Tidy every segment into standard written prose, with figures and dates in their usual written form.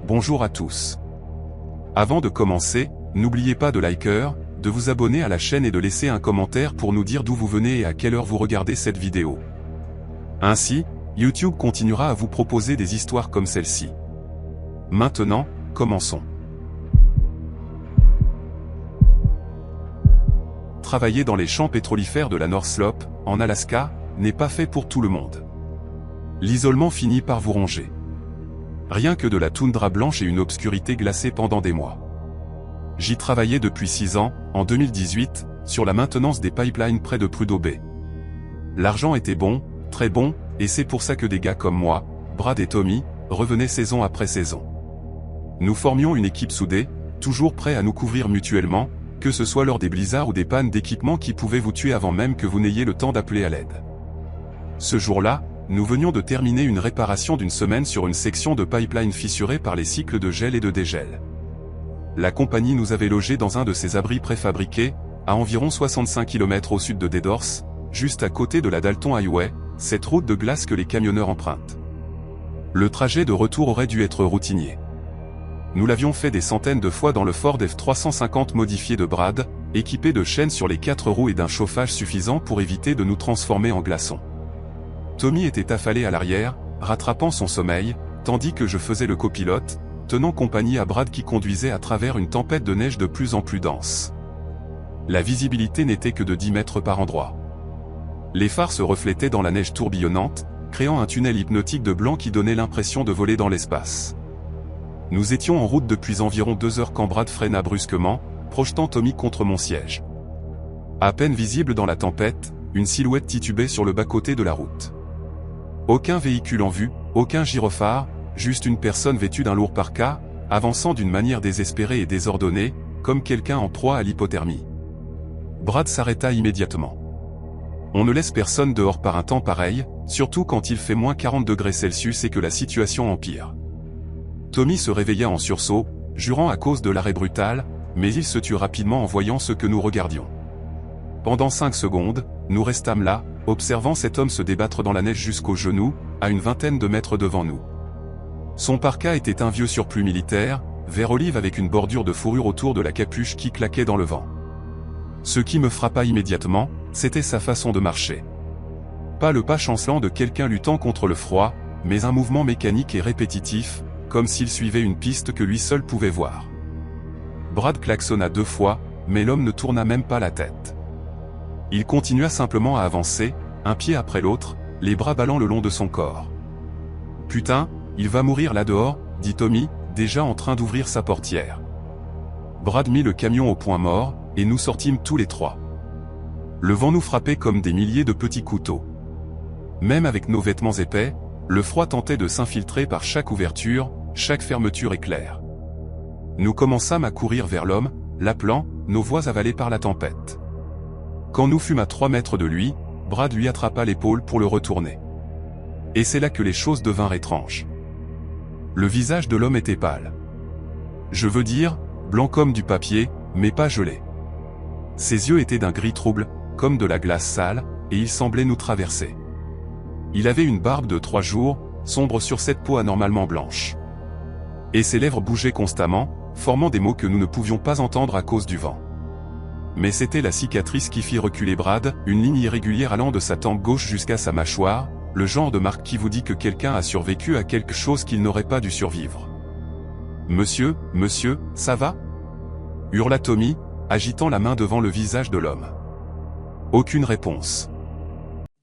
bonjour à tous. Avant de commencer, n'oubliez pas de liker, de vous abonner à la chaîne et de laisser un commentaire pour nous dire d'où vous venez et à quelle heure vous regardez cette vidéo. Ainsi, YouTube continuera à vous proposer des histoires comme celle-ci. Maintenant, commençons. Travailler dans les champs pétrolifères de la North Slope, en Alaska, n'est pas fait pour tout le monde. L'isolement finit par vous ronger. Rien que de la toundra blanche et une obscurité glacée pendant des mois. J'y travaillais depuis 6 ans, en 2018, sur la maintenance des pipelines près de Prudhoe Bay. L'argent était bon, très bon, et c'est pour ça que des gars comme moi, Brad et Tommy, revenaient saison après saison. Nous formions une équipe soudée, toujours prêts à nous couvrir mutuellement, que ce soit lors des blizzards ou des pannes d'équipement qui pouvaient vous tuer avant même que vous n'ayez le temps d'appeler à l'aide. Ce jour-là, nous venions de terminer une réparation d'une semaine sur une section de pipeline fissurée par les cycles de gel et de dégel. La compagnie nous avait logés dans un de ces abris préfabriqués, à environ 65 km au sud de Deadhorse, juste à côté de la Dalton Highway, cette route de glace que les camionneurs empruntent. Le trajet de retour aurait dû être routinier. Nous l'avions fait des centaines de fois dans le Ford F350 modifié de Brad, équipé de chaînes sur les 4 roues et d'un chauffage suffisant pour éviter de nous transformer en glaçons. Tommy était affalé à l'arrière, rattrapant son sommeil, tandis que je faisais le copilote, tenant compagnie à Brad qui conduisait à travers une tempête de neige de plus en plus dense. La visibilité n'était que de 10 mètres par endroit. Les phares se reflétaient dans la neige tourbillonnante, créant un tunnel hypnotique de blanc qui donnait l'impression de voler dans l'espace. Nous étions en route depuis environ 2 heures quand Brad freina brusquement, projetant Tommy contre mon siège. À peine visible dans la tempête, une silhouette titubait sur le bas-côté de la route. Aucun véhicule en vue, aucun gyrophare, juste une personne vêtue d'un lourd parka, avançant d'une manière désespérée et désordonnée, comme quelqu'un en proie à l'hypothermie. Brad s'arrêta immédiatement. On ne laisse personne dehors par un temps pareil, surtout quand il fait moins 40 degrés Celsius et que la situation empire. Tommy se réveilla en sursaut, jurant à cause de l'arrêt brutal, mais il se tut rapidement en voyant ce que nous regardions. Pendant 5 secondes, nous restâmes là, observant cet homme se débattre dans la neige jusqu'aux genoux, à une vingtaine de mètres devant nous. Son parka était un vieux surplus militaire, vert olive avec une bordure de fourrure autour de la capuche qui claquait dans le vent. Ce qui me frappa immédiatement, c'était sa façon de marcher. Pas le pas chancelant de quelqu'un luttant contre le froid, mais un mouvement mécanique et répétitif, comme s'il suivait une piste que lui seul pouvait voir. Brad klaxonna 2 fois, mais l'homme ne tourna même pas la tête. Il continua simplement à avancer, un pied après l'autre, les bras ballant le long de son corps. « Putain, il va mourir là dehors », dit Tommy, déjà en train d'ouvrir sa portière. Brad mit le camion au point mort, et nous sortîmes tous les 3. Le vent nous frappait comme des milliers de petits couteaux. Même avec nos vêtements épais, le froid tentait de s'infiltrer par chaque ouverture, chaque fermeture éclair. Nous commençâmes à courir vers l'homme, l'appelant, nos voix avalées par la tempête. Quand nous fûmes à 3 mètres de lui, Brad lui attrapa l'épaule pour le retourner. Et c'est là que les choses devinrent étranges. Le visage de l'homme était pâle. Je veux dire, blanc comme du papier, mais pas gelé. Ses yeux étaient d'un gris trouble, comme de la glace sale, et il semblait nous traverser. Il avait une barbe de 3 jours, sombre sur cette peau anormalement blanche. Et ses lèvres bougeaient constamment, formant des mots que nous ne pouvions pas entendre à cause du vent. Mais c'était la cicatrice qui fit reculer Brad, une ligne irrégulière allant de sa tempe gauche jusqu'à sa mâchoire, le genre de marque qui vous dit que quelqu'un a survécu à quelque chose qu'il n'aurait pas dû survivre. « Monsieur, ça va ?» hurla Tommy, agitant la main devant le visage de l'homme. Aucune réponse.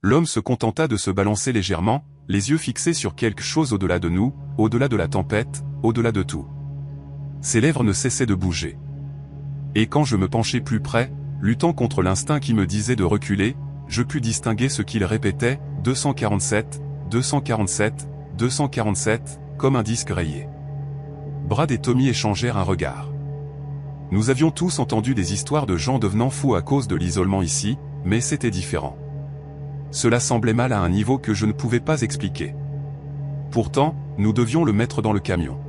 L'homme se contenta de se balancer légèrement, les yeux fixés sur quelque chose au-delà de nous, au-delà de la tempête, au-delà de tout. Ses lèvres ne cessaient de bouger. Et quand je me penchai plus près, luttant contre l'instinct qui me disait de reculer, je pus distinguer ce qu'il répétait, 247, 247, 247, comme un disque rayé. Brad et Tommy échangèrent un regard. Nous avions tous entendu des histoires de gens devenant fous à cause de l'isolement ici, mais c'était différent. Cela semblait mal à un niveau que je ne pouvais pas expliquer. Pourtant, nous devions le mettre dans le camion.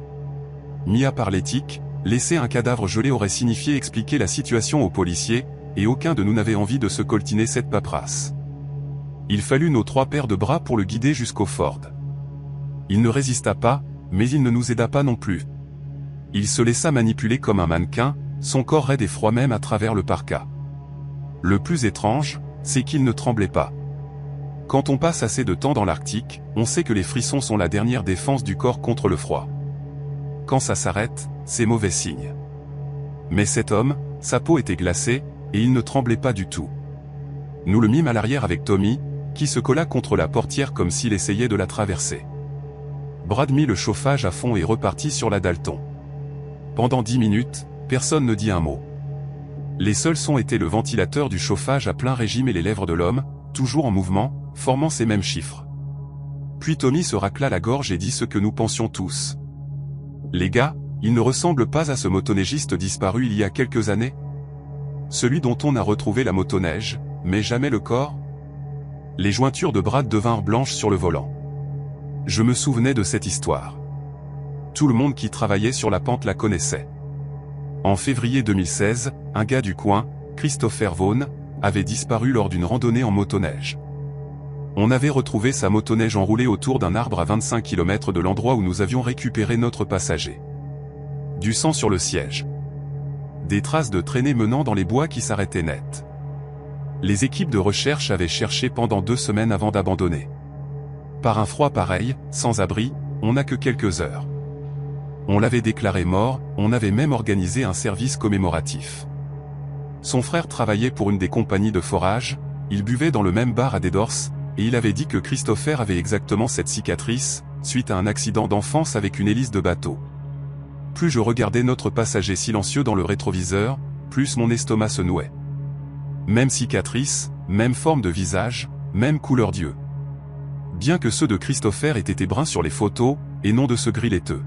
Mis à part l'éthique, laisser un cadavre gelé aurait signifié expliquer la situation aux policiers, et aucun de nous n'avait envie de se coltiner cette paperasse. Il fallut nos 3 paires de bras pour le guider jusqu'au Ford. Il ne résista pas, mais il ne nous aida pas non plus, Il se laissa manipuler comme un mannequin, son corps raide et froid même à travers le parka. Le plus étrange, c'est qu'il ne tremblait pas. Quand on passe assez de temps dans l'Arctique, on sait que les frissons sont la dernière défense du corps contre le froid. Quand ça s'arrête, c'est mauvais signe. Mais cet homme, sa peau était glacée, et il ne tremblait pas du tout. Nous le mîmes à l'arrière avec Tommy, qui se colla contre la portière comme s'il essayait de la traverser. Brad mit le chauffage à fond et repartit sur la Dalton. Pendant 10 minutes, personne ne dit un mot. Les seuls sons étaient le ventilateur du chauffage à plein régime et les lèvres de l'homme, toujours en mouvement, formant ces mêmes chiffres. Puis Tommy se racla la gorge et dit ce que nous pensions tous. Les gars, il ne ressemble pas à ce motoneigiste disparu il y a quelques années? Celui dont on a retrouvé la motoneige, mais jamais le corps? Les jointures de Brad devinrent blanches sur le volant. Je me souvenais de cette histoire. Tout le monde qui travaillait sur la pente la connaissait. En février 2016, un gars du coin, Christopher Vaughn, avait disparu lors d'une randonnée en motoneige. On avait retrouvé sa motoneige enroulée autour d'un arbre à 25 km de l'endroit où nous avions récupéré notre passager. Du sang sur le siège. Des traces de traînées menant dans les bois qui s'arrêtaient net. Les équipes de recherche avaient cherché pendant 2 semaines avant d'abandonner. Par un froid pareil, sans abri, on n'a que quelques heures. On l'avait déclaré mort, on avait même organisé un service commémoratif. Son frère travaillait pour une des compagnies de forage, il buvait dans le même bar à Dédors, et il avait dit que Christopher avait exactement cette cicatrice, suite à un accident d'enfance avec une hélice de bateau. Plus je regardais notre passager silencieux dans le rétroviseur, plus mon estomac se nouait. Même cicatrice, même forme de visage, même couleur d'yeux. Bien que ceux de Christopher aient été bruns sur les photos, et non de ce gris laiteux.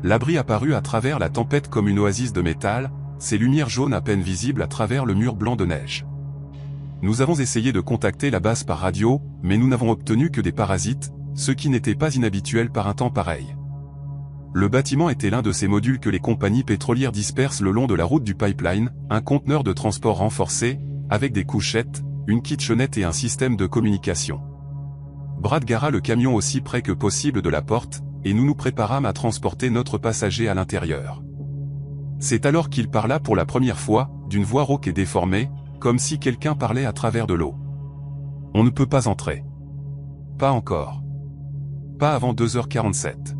L'abri apparut à travers la tempête comme une oasis de métal, ses lumières jaunes à peine visibles à travers le mur blanc de neige. Nous avons essayé de contacter la base par radio, mais nous n'avons obtenu que des parasites, ce qui n'était pas inhabituel par un temps pareil. Le bâtiment était l'un de ces modules que les compagnies pétrolières dispersent le long de la route du pipeline, un conteneur de transport renforcé, avec des couchettes, une kitchenette et un système de communication. Brad gara le camion aussi près que possible de la porte, et nous nous préparâmes à transporter notre passager à l'intérieur. C'est alors qu'il parla pour la première fois, d'une voix rauque et déformée, comme si quelqu'un parlait à travers de l'eau. On ne peut pas entrer. Pas encore. Pas avant 2h47.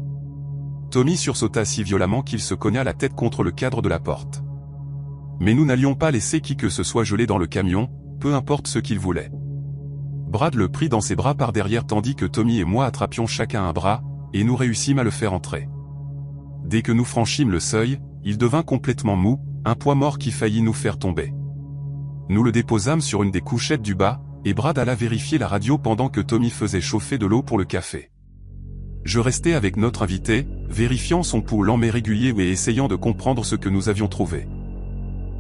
Tommy sursauta si violemment qu'il se cogna la tête contre le cadre de la porte. Mais nous n'allions pas laisser qui que ce soit geler dans le camion, peu importe ce qu'il voulait. Brad le prit dans ses bras par derrière tandis que Tommy et moi attrapions chacun un bras, et nous réussîmes à le faire entrer. Dès que nous franchîmes le seuil, il devint complètement mou, un poids mort qui faillit nous faire tomber. Nous le déposâmes sur une des couchettes du bas, et Brad alla vérifier la radio pendant que Tommy faisait chauffer de l'eau pour le café. Je restais avec notre invité, vérifiant son pouls lent mais régulier et essayant de comprendre ce que nous avions trouvé.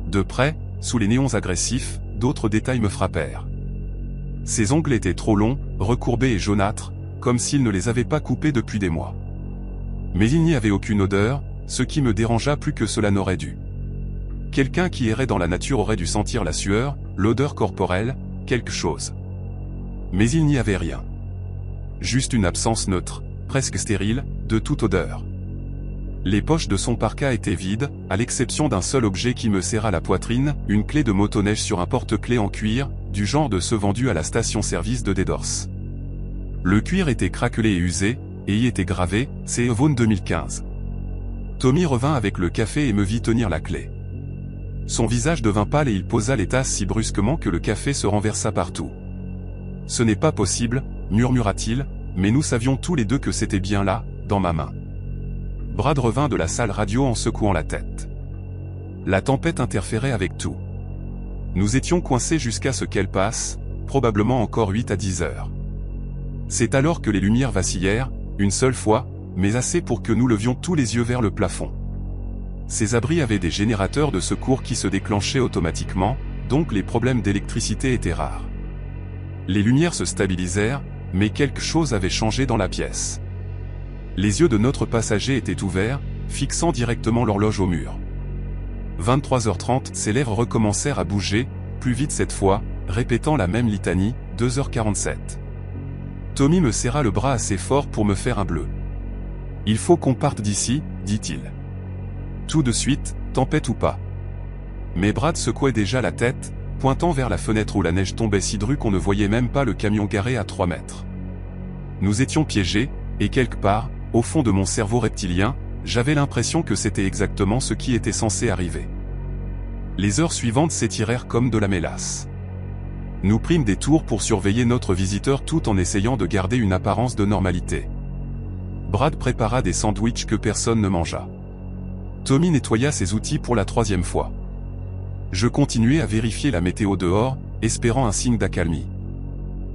De près, sous les néons agressifs, d'autres détails me frappèrent. Ses ongles étaient trop longs, recourbés et jaunâtres, comme s'il ne les avait pas coupés depuis des mois. Mais il n'y avait aucune odeur, ce qui me dérangea plus que cela n'aurait dû. Quelqu'un qui errait dans la nature aurait dû sentir la sueur, l'odeur corporelle, quelque chose. Mais il n'y avait rien. Juste une absence neutre, presque stérile, de toute odeur. Les poches de son parka étaient vides, à l'exception d'un seul objet qui me serra la poitrine, une clé de motoneige sur un porte-clés en cuir, du genre de ceux vendus à la station-service de Dédors. Le cuir était craquelé et usé, et y était gravé, c'est Vaughn 2015. Tommy revint avec le café et me vit tenir la clé. Son visage devint pâle et il posa les tasses si brusquement que le café se renversa partout. « Ce n'est pas possible, murmura-t-il, mais nous savions tous les deux que c'était bien là, dans ma main. » Brad revint de la salle radio en secouant la tête. La tempête interférait avec tout. Nous étions coincés jusqu'à ce qu'elle passe, probablement encore 8 à 10 heures. C'est alors que les lumières vacillèrent, une seule fois, mais assez pour que nous levions tous les yeux vers le plafond. Ces abris avaient des générateurs de secours qui se déclenchaient automatiquement, donc les problèmes d'électricité étaient rares. Les lumières se stabilisèrent, mais quelque chose avait changé dans la pièce. Les yeux de notre passager étaient ouverts, fixant directement l'horloge au mur. 23h30, ses lèvres recommencèrent à bouger, plus vite cette fois, répétant la même litanie, 2h47. Tommy me serra le bras assez fort pour me faire un bleu. « Il faut qu'on parte d'ici, dit-il. Tout de suite, tempête ou pas. Mais Brad secouait déjà la tête, pointant vers la fenêtre où la neige tombait si drue qu'on ne voyait même pas le camion garé à 3 mètres. Nous étions piégés, et quelque part, au fond de mon cerveau reptilien, j'avais l'impression que c'était exactement ce qui était censé arriver. Les heures suivantes s'étirèrent comme de la mélasse. Nous prîmes des tours pour surveiller notre visiteur tout en essayant de garder une apparence de normalité. Brad prépara des sandwichs que personne ne mangea. Tommy nettoya ses outils pour la 3e fois. Je continuais à vérifier la météo dehors, espérant un signe d'accalmie.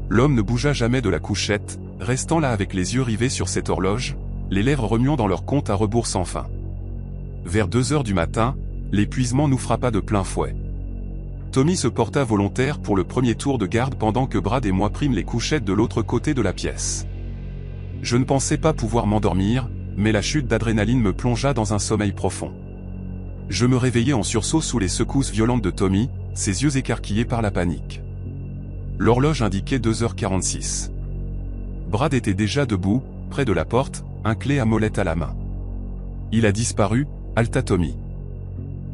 L'homme ne bougea jamais de la couchette, restant là avec les yeux rivés sur cette horloge, les lèvres remuant dans leur compte à rebours sans fin. Vers 2 heures du matin, l'épuisement nous frappa de plein fouet. Tommy se porta volontaire pour le premier tour de garde pendant que Brad et moi prîmes les couchettes de l'autre côté de la pièce. Je ne pensais pas pouvoir m'endormir, mais la chute d'adrénaline me plongea dans un sommeil profond. Je me réveillai en sursaut sous les secousses violentes de Tommy, ses yeux écarquillés par la panique. L'horloge indiquait 2h46. Brad était déjà debout, près de la porte, un clé à molette à la main. Il a disparu, haleta Tommy.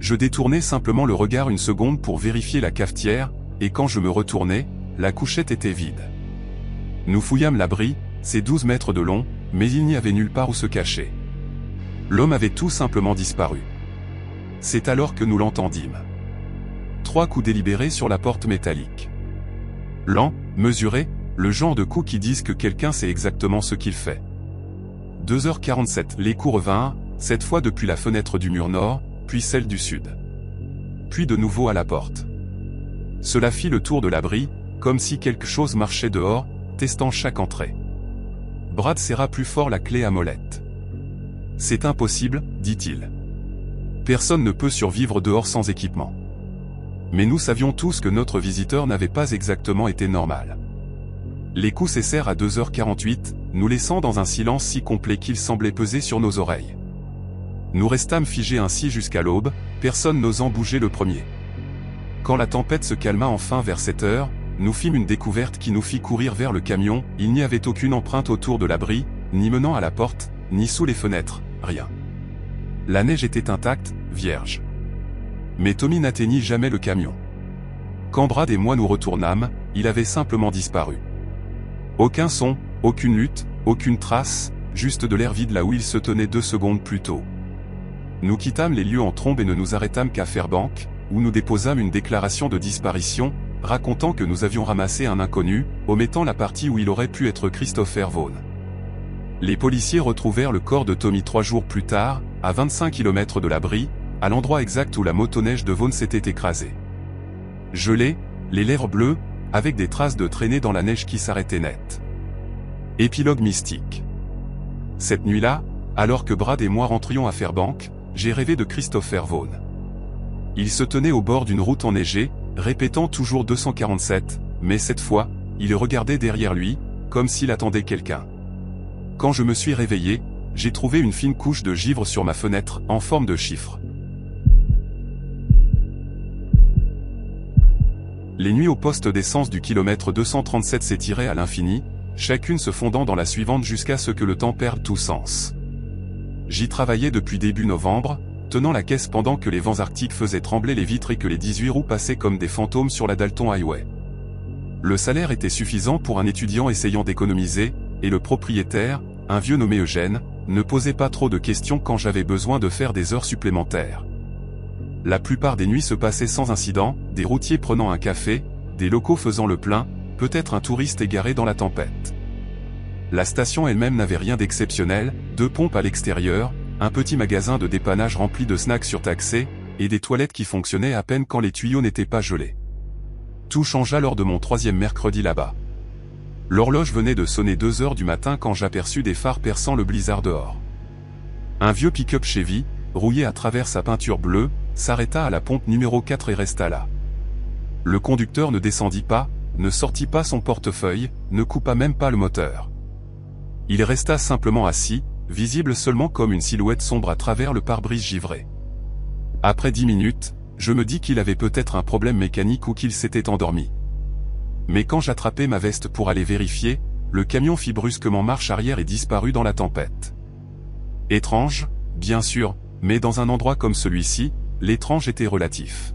Je détournai simplement le regard une seconde pour vérifier la cafetière, et quand je me retournai, la couchette était vide. Nous fouillâmes l'abri, c'est 12 mètres de long, mais il n'y avait nulle part où se cacher. L'homme avait tout simplement disparu. C'est alors que nous l'entendîmes. 3 coups délibérés sur la porte métallique. Lent, mesuré, le genre de coups qui disent que quelqu'un sait exactement ce qu'il fait. 2h47, les coups revinrent, cette fois depuis la fenêtre du mur nord, puis celle du sud. Puis de nouveau à la porte. Cela fit le tour de l'abri, comme si quelque chose marchait dehors, testant chaque entrée. Brad serra plus fort la clé à molette. « C'est impossible, dit-il. Personne ne peut survivre dehors sans équipement. » Mais nous savions tous que notre visiteur n'avait pas exactement été normal. Les coups cessèrent à 2h48, nous laissant dans un silence si complet qu'il semblait peser sur nos oreilles. Nous restâmes figés ainsi jusqu'à l'aube, personne n'osant bouger le premier. Quand la tempête se calma enfin vers 7 heures, nous fîmes une découverte qui nous fit courir vers le camion, il n'y avait aucune empreinte autour de l'abri, ni menant à la porte, ni sous les fenêtres, rien. La neige était intacte, vierge. Mais Tommy n'atteignit jamais le camion. Quand Brad et moi nous retournâmes, il avait simplement disparu. Aucun son, aucune lutte, aucune trace, juste de l'air vide là où il se tenait 2 secondes plus tôt. Nous quittâmes les lieux en trombe et ne nous arrêtâmes qu'à Fairbanks, où nous déposâmes une déclaration de disparition, racontant que nous avions ramassé un inconnu, omettant la partie où il aurait pu être Christopher Vaughn. Les policiers retrouvèrent le corps de Tommy 3 jours plus tard, à 25 km de l'abri, à l'endroit exact où la motoneige de Vaughn s'était écrasée. Gelé, les lèvres bleues, avec des traces de traînées dans la neige qui s'arrêtaient net. Épilogue mystique. Cette nuit-là, alors que Brad et moi rentrions à Fairbanks, j'ai rêvé de Christopher Vaughn. Il se tenait au bord d'une route enneigée, répétant toujours 247, mais cette fois, il regardait derrière lui, comme s'il attendait quelqu'un. Quand je me suis réveillé, j'ai trouvé une fine couche de givre sur ma fenêtre, en forme de chiffre. Les nuits au poste d'essence du kilomètre 237 s'étiraient à l'infini, chacune se fondant dans la suivante jusqu'à ce que le temps perde tout sens. J'y travaillais depuis début novembre, tenant la caisse pendant que les vents arctiques faisaient trembler les vitres et que les 18 roues passaient comme des fantômes sur la Dalton Highway. Le salaire était suffisant pour un étudiant essayant d'économiser, et le propriétaire, un vieux nommé Eugène, ne posait pas trop de questions quand j'avais besoin de faire des heures supplémentaires. La plupart des nuits se passaient sans incident, des routiers prenant un café, des locaux faisant le plein, peut-être un touriste égaré dans la tempête. La station elle-même n'avait rien d'exceptionnel, 2 pompes à l'extérieur, un petit magasin de dépannage rempli de snacks surtaxés, et des toilettes qui fonctionnaient à peine quand les tuyaux n'étaient pas gelés. Tout changea lors de mon 3e mercredi là-bas. L'horloge venait de sonner 2 heures du matin quand j'aperçus des phares perçant le blizzard dehors. Un vieux pick-up Chevy, rouillé à travers sa peinture bleue, s'arrêta à la pompe numéro 4 et resta là. Le conducteur ne descendit pas, ne sortit pas son portefeuille, ne coupa même pas le moteur. Il resta simplement assis, visible seulement comme une silhouette sombre à travers le pare-brise givré. Après 10 minutes, je me dis qu'il avait peut-être un problème mécanique ou qu'il s'était endormi. Mais quand j'attrapai ma veste pour aller vérifier, le camion fit brusquement marche arrière et disparut dans la tempête. Étrange, bien sûr, mais dans un endroit comme celui-ci, l'étrange était relatif.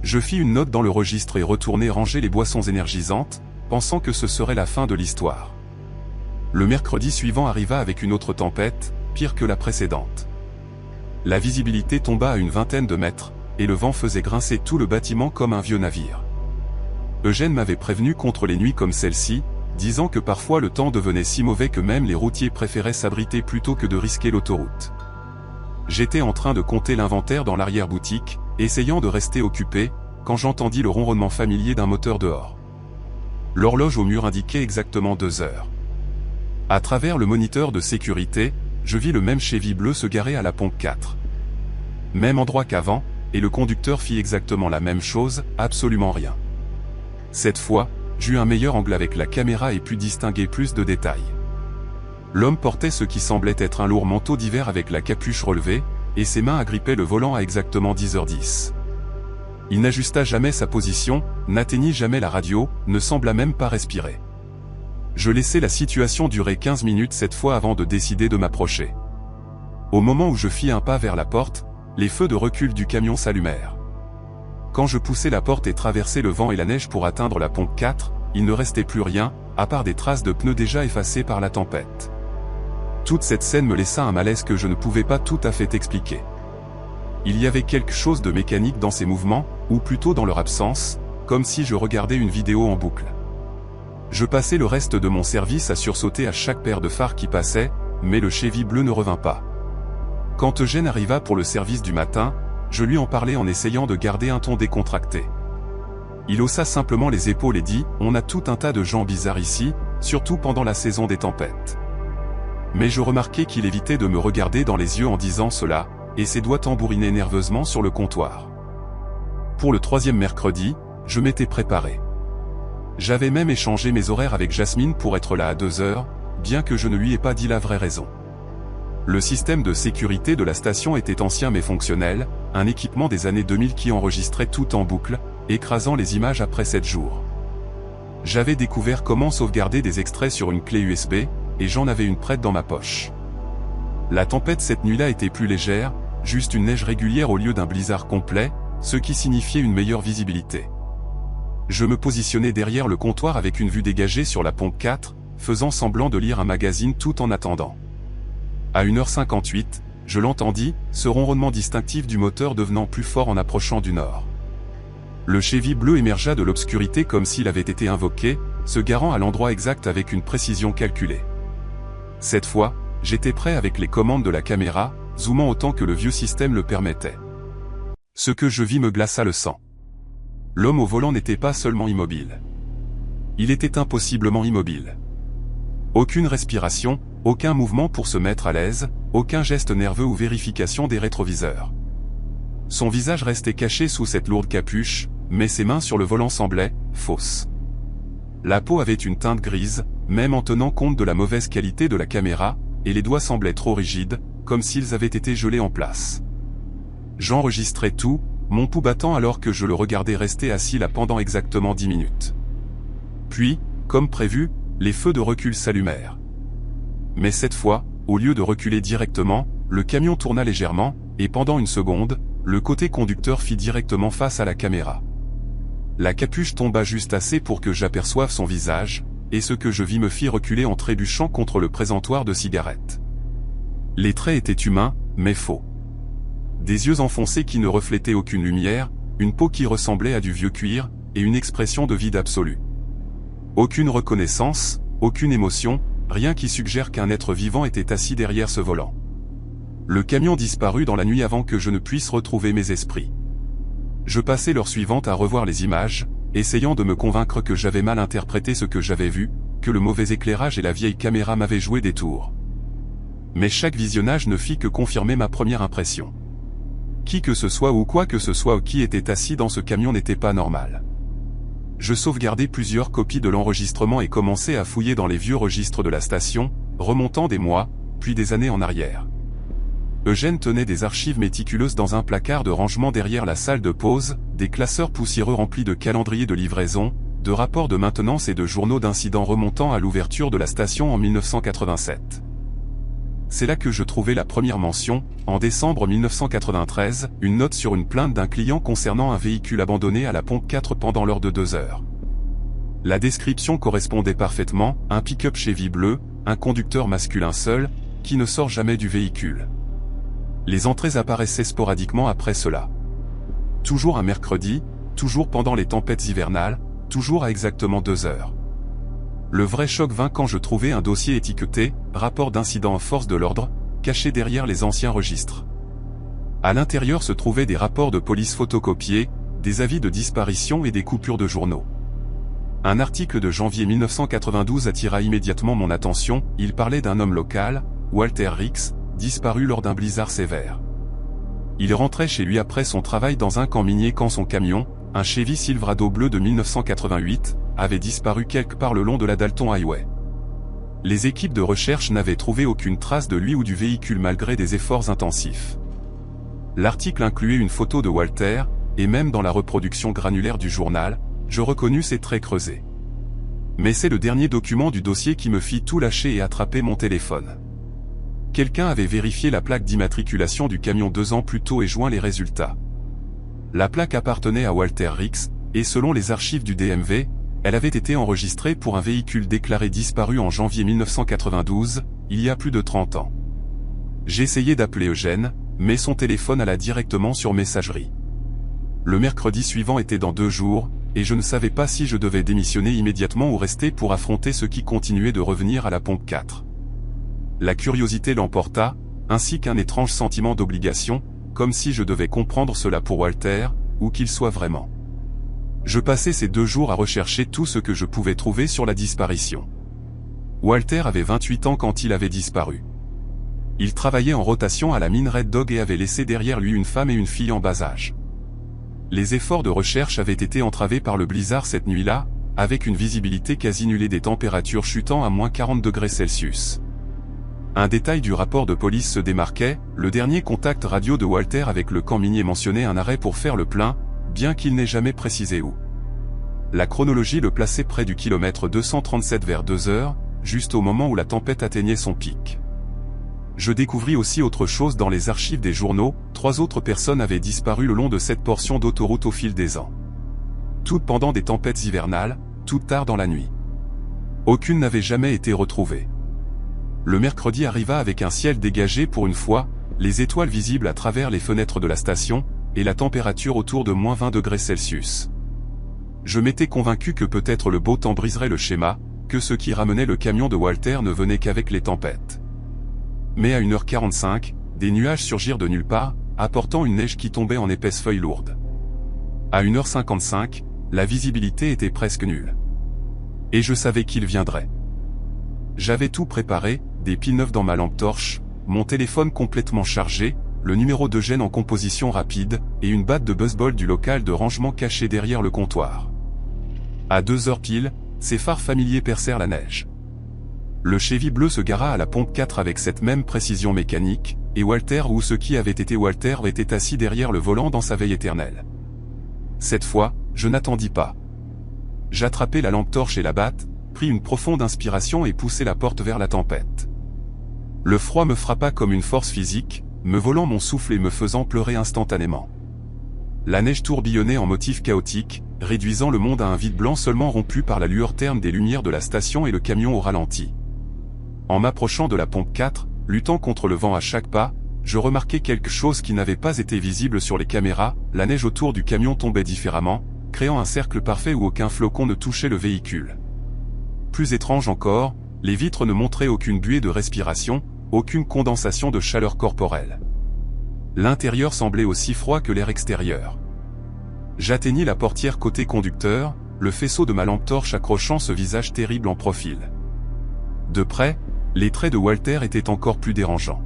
Je fis une note dans le registre et retournai ranger les boissons énergisantes, pensant que ce serait la fin de l'histoire. Le mercredi suivant arriva avec une autre tempête, pire que la précédente. La visibilité tomba à une vingtaine de mètres, et le vent faisait grincer tout le bâtiment comme un vieux navire. Eugène m'avait prévenu contre les nuits comme celle-ci, disant que parfois le temps devenait si mauvais que même les routiers préféraient s'abriter plutôt que de risquer l'autoroute. J'étais en train de compter l'inventaire dans l'arrière-boutique, essayant de rester occupé, quand j'entendis le ronronnement familier d'un moteur dehors. L'horloge au mur indiquait exactement 2 heures. À travers le moniteur de sécurité, je vis le même Chevy bleu se garer à la pompe 4. Même endroit qu'avant, et le conducteur fit exactement la même chose, absolument rien. Cette fois, j'eus un meilleur angle avec la caméra et pus distinguer plus de détails. L'homme portait ce qui semblait être un lourd manteau d'hiver avec la capuche relevée, et ses mains agrippaient le volant à exactement 10h10. Il n'ajusta jamais sa position, n'atteignit jamais la radio, ne sembla même pas respirer. Je laissai la situation durer 15 minutes cette fois avant de décider de m'approcher. Au moment où je fis un pas vers la porte, les feux de recul du camion s'allumèrent. Quand je poussai la porte et traversai le vent et la neige pour atteindre la pompe 4, il ne restait plus rien, à part des traces de pneus déjà effacées par la tempête. Toute cette scène me laissa un malaise que je ne pouvais pas tout à fait expliquer. Il y avait quelque chose de mécanique dans ces mouvements, ou plutôt dans leur absence, comme si je regardais une vidéo en boucle. Je passai le reste de mon service à sursauter à chaque paire de phares qui passait, mais le Chevy bleu ne revint pas. Quand Eugène arriva pour le service du matin, je lui en parlai en essayant de garder un ton décontracté. Il haussa simplement les épaules et dit « On a tout un tas de gens bizarres ici, surtout pendant la saison des tempêtes. » Mais je remarquai qu'il évitait de me regarder dans les yeux en disant cela, et ses doigts tambourinaient nerveusement sur le comptoir. Pour le 3e mercredi, je m'étais préparé. J'avais même échangé mes horaires avec Jasmine pour être là à 2 heures, bien que je ne lui ai pas dit la vraie raison. Le système de sécurité de la station était ancien mais fonctionnel, un équipement des années 2000 qui enregistrait tout en boucle, écrasant les images après 7 jours. J'avais découvert comment sauvegarder des extraits sur une clé USB, et j'en avais une prête dans ma poche. La tempête cette nuit-là était plus légère, juste une neige régulière au lieu d'un blizzard complet, ce qui signifiait une meilleure visibilité. Je me positionnais derrière le comptoir avec une vue dégagée sur la pompe 4, faisant semblant de lire un magazine tout en attendant. À 1h58, je l'entendis, ce ronronnement distinctif du moteur devenant plus fort en approchant du nord. Le Chevy bleu émergea de l'obscurité comme s'il avait été invoqué, se garant à l'endroit exact avec une précision calculée. Cette fois, j'étais prêt avec les commandes de la caméra, zoomant autant que le vieux système le permettait. Ce que je vis me glaça le sang. L'homme au volant n'était pas seulement immobile. Il était impossiblement immobile. Aucune respiration, aucun mouvement pour se mettre à l'aise, aucun geste nerveux ou vérification des rétroviseurs. Son visage restait caché sous cette lourde capuche, mais ses mains sur le volant semblaient fausses. La peau avait une teinte grise, même en tenant compte de la mauvaise qualité de la caméra, et les doigts semblaient trop rigides, comme s'ils avaient été gelés en place. J'enregistrais tout, mon pouls battant alors que je le regardais rester assis là pendant exactement 10 minutes. Puis, comme prévu, les feux de recul s'allumèrent. Mais cette fois, au lieu de reculer directement, le camion tourna légèrement, et pendant une seconde, le côté conducteur fit directement face à la caméra. La capuche tomba juste assez pour que j'aperçoive son visage, et ce que je vis me fit reculer en trébuchant contre le présentoir de cigarettes. Les traits étaient humains, mais faux. Des yeux enfoncés qui ne reflétaient aucune lumière, une peau qui ressemblait à du vieux cuir, et une expression de vide absolu. Aucune reconnaissance, aucune émotion, rien qui suggère qu'un être vivant était assis derrière ce volant. Le camion disparut dans la nuit avant que je ne puisse retrouver mes esprits. Je passai l'heure suivante à revoir les images, essayant de me convaincre que j'avais mal interprété ce que j'avais vu, que le mauvais éclairage et la vieille caméra m'avaient joué des tours. Mais chaque visionnage ne fit que confirmer ma première impression. Qui que ce soit ou quoi que ce soit qui était assis dans ce camion n'était pas normal. Je sauvegardai plusieurs copies de l'enregistrement et commençai à fouiller dans les vieux registres de la station, remontant des mois, puis des années en arrière. Eugène tenait des archives méticuleuses dans un placard de rangement derrière la salle de pause, des classeurs poussiéreux remplis de calendriers de livraison, de rapports de maintenance et de journaux d'incidents remontant à l'ouverture de la station en 1987. c'est là que je trouvais la première mention, en décembre 1993, une note sur une plainte d'un client concernant un véhicule abandonné à la pompe 4 pendant l'heure de 2 heures. La description correspondait parfaitement, un pick-up Chevy bleu, un conducteur masculin seul, qui ne sort jamais du véhicule. Les entrées apparaissaient sporadiquement après cela. Toujours un mercredi, toujours pendant les tempêtes hivernales, toujours à exactement 2 heures. Le vrai choc vint quand je trouvais un dossier étiqueté « Rapport d'incident en force de l'ordre » caché derrière les anciens registres. À l'intérieur se trouvaient des rapports de police photocopiés, des avis de disparition et des coupures de journaux. Un article de janvier 1992 attira immédiatement mon attention, il parlait d'un homme local, Walter Rix, disparu lors d'un blizzard sévère. Il rentrait chez lui après son travail dans un camp minier quand son camion, un Chevy Silverado bleu de 1988, avait disparu quelque part le long de la Dalton Highway. Les équipes de recherche n'avaient trouvé aucune trace de lui ou du véhicule malgré des efforts intensifs. L'article incluait une photo de Walter, et même dans la reproduction granulaire du journal, je reconnus ses traits creusés. Mais c'est le dernier document du dossier qui me fit tout lâcher et attraper mon téléphone. Quelqu'un avait vérifié la plaque d'immatriculation du camion 2 ans plus tôt et joint les résultats. La plaque appartenait à Walter Rix, et selon les archives du DMV, elle avait été enregistrée pour un véhicule déclaré disparu en janvier 1992, il y a plus de 30 ans. J'ai essayé d'appeler Eugène, mais son téléphone alla directement sur messagerie. Le mercredi suivant était dans 2 jours, et je ne savais pas si je devais démissionner immédiatement ou rester pour affronter ce qui continuait de revenir à la pompe 4. La curiosité l'emporta, ainsi qu'un étrange sentiment d'obligation, comme si je devais comprendre cela pour Walter, ou qu'il soit vraiment. Je passais ces 2 jours à rechercher tout ce que je pouvais trouver sur la disparition. Walter avait 28 ans quand il avait disparu. Il travaillait en rotation à la mine Red Dog et avait laissé derrière lui une femme et une fille en bas âge. Les efforts de recherche avaient été entravés par le blizzard cette nuit-là, avec une visibilité quasi nulle et des températures chutant à moins 40 degrés Celsius. Un détail du rapport de police se démarquait, le dernier contact radio de Walter avec le camp minier mentionnait un arrêt pour faire le plein, bien qu'il n'ait jamais précisé où. La chronologie le plaçait près du kilomètre 237 vers 2 heures, juste au moment où la tempête atteignait son pic. Je découvris aussi autre chose dans les archives des journaux, 3 autres personnes avaient disparu le long de cette portion d'autoroute au fil des ans. Toutes pendant des tempêtes hivernales, toutes tard dans la nuit. Aucune n'avait jamais été retrouvée. Le mercredi arriva avec un ciel dégagé pour une fois, les étoiles visibles à travers les fenêtres de la station, et la température autour de moins 20 degrés Celsius. Je m'étais convaincu que peut-être le beau temps briserait le schéma, que ce qui ramenait le camion de Walter ne venait qu'avec les tempêtes. Mais à 1h45, des nuages surgirent de nulle part, apportant une neige qui tombait en épaisses feuilles lourdes. À 1h55, la visibilité était presque nulle. Et je savais qu'il viendrait. J'avais tout préparé, des piles neuves dans ma lampe torche, mon téléphone complètement chargé, le numéro d'Eugène en composition rapide, et une batte de baseball du local de rangement cachée derrière le comptoir. À 2h pile, ses phares familiers percèrent la neige. Le Chevy bleu se gara à la pompe 4 avec cette même précision mécanique, et Walter ou ce qui avait été Walter était assis derrière le volant dans sa veille éternelle. Cette fois, je n'attendis pas. J'attrapai la lampe torche et la batte, pris une profonde inspiration et poussai la porte vers la tempête. Le froid me frappa comme une force physique, me volant mon souffle et me faisant pleurer instantanément. La neige tourbillonnait en motifs chaotiques, réduisant le monde à un vide blanc seulement rompu par la lueur terne des lumières de la station et le camion au ralenti. En m'approchant de la pompe 4, luttant contre le vent à chaque pas, je remarquai quelque chose qui n'avait pas été visible sur les caméras, la neige autour du camion tombait différemment, créant un cercle parfait où aucun flocon ne touchait le véhicule. Plus étrange encore, les vitres ne montraient aucune buée de respiration, aucune condensation de chaleur corporelle. L'intérieur semblait aussi froid que l'air extérieur. J'atteignis la portière côté conducteur, le faisceau de ma lampe torche accrochant ce visage terrible en profil. De près, les traits de Walter étaient encore plus dérangeants.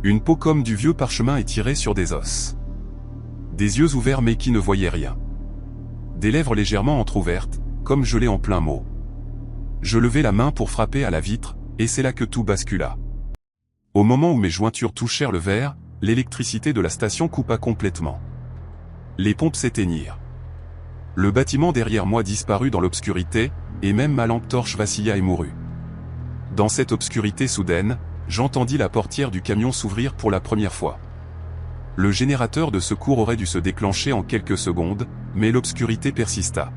Une peau comme du vieux parchemin étirée sur des os. Des yeux ouverts mais qui ne voyaient rien. Des lèvres légèrement entr'ouvertes, comme gelées en plein mot. Je levai la main pour frapper à la vitre, et c'est là que tout bascula. Au moment où mes jointures touchèrent le verre, l'électricité de la station coupa complètement. Les pompes s'éteignirent. Le bâtiment derrière moi disparut dans l'obscurité, et même ma lampe torche vacilla et mourut. Dans cette obscurité soudaine, j'entendis la portière du camion s'ouvrir pour la première fois. Le générateur de secours aurait dû se déclencher en quelques secondes, mais l'obscurité persista.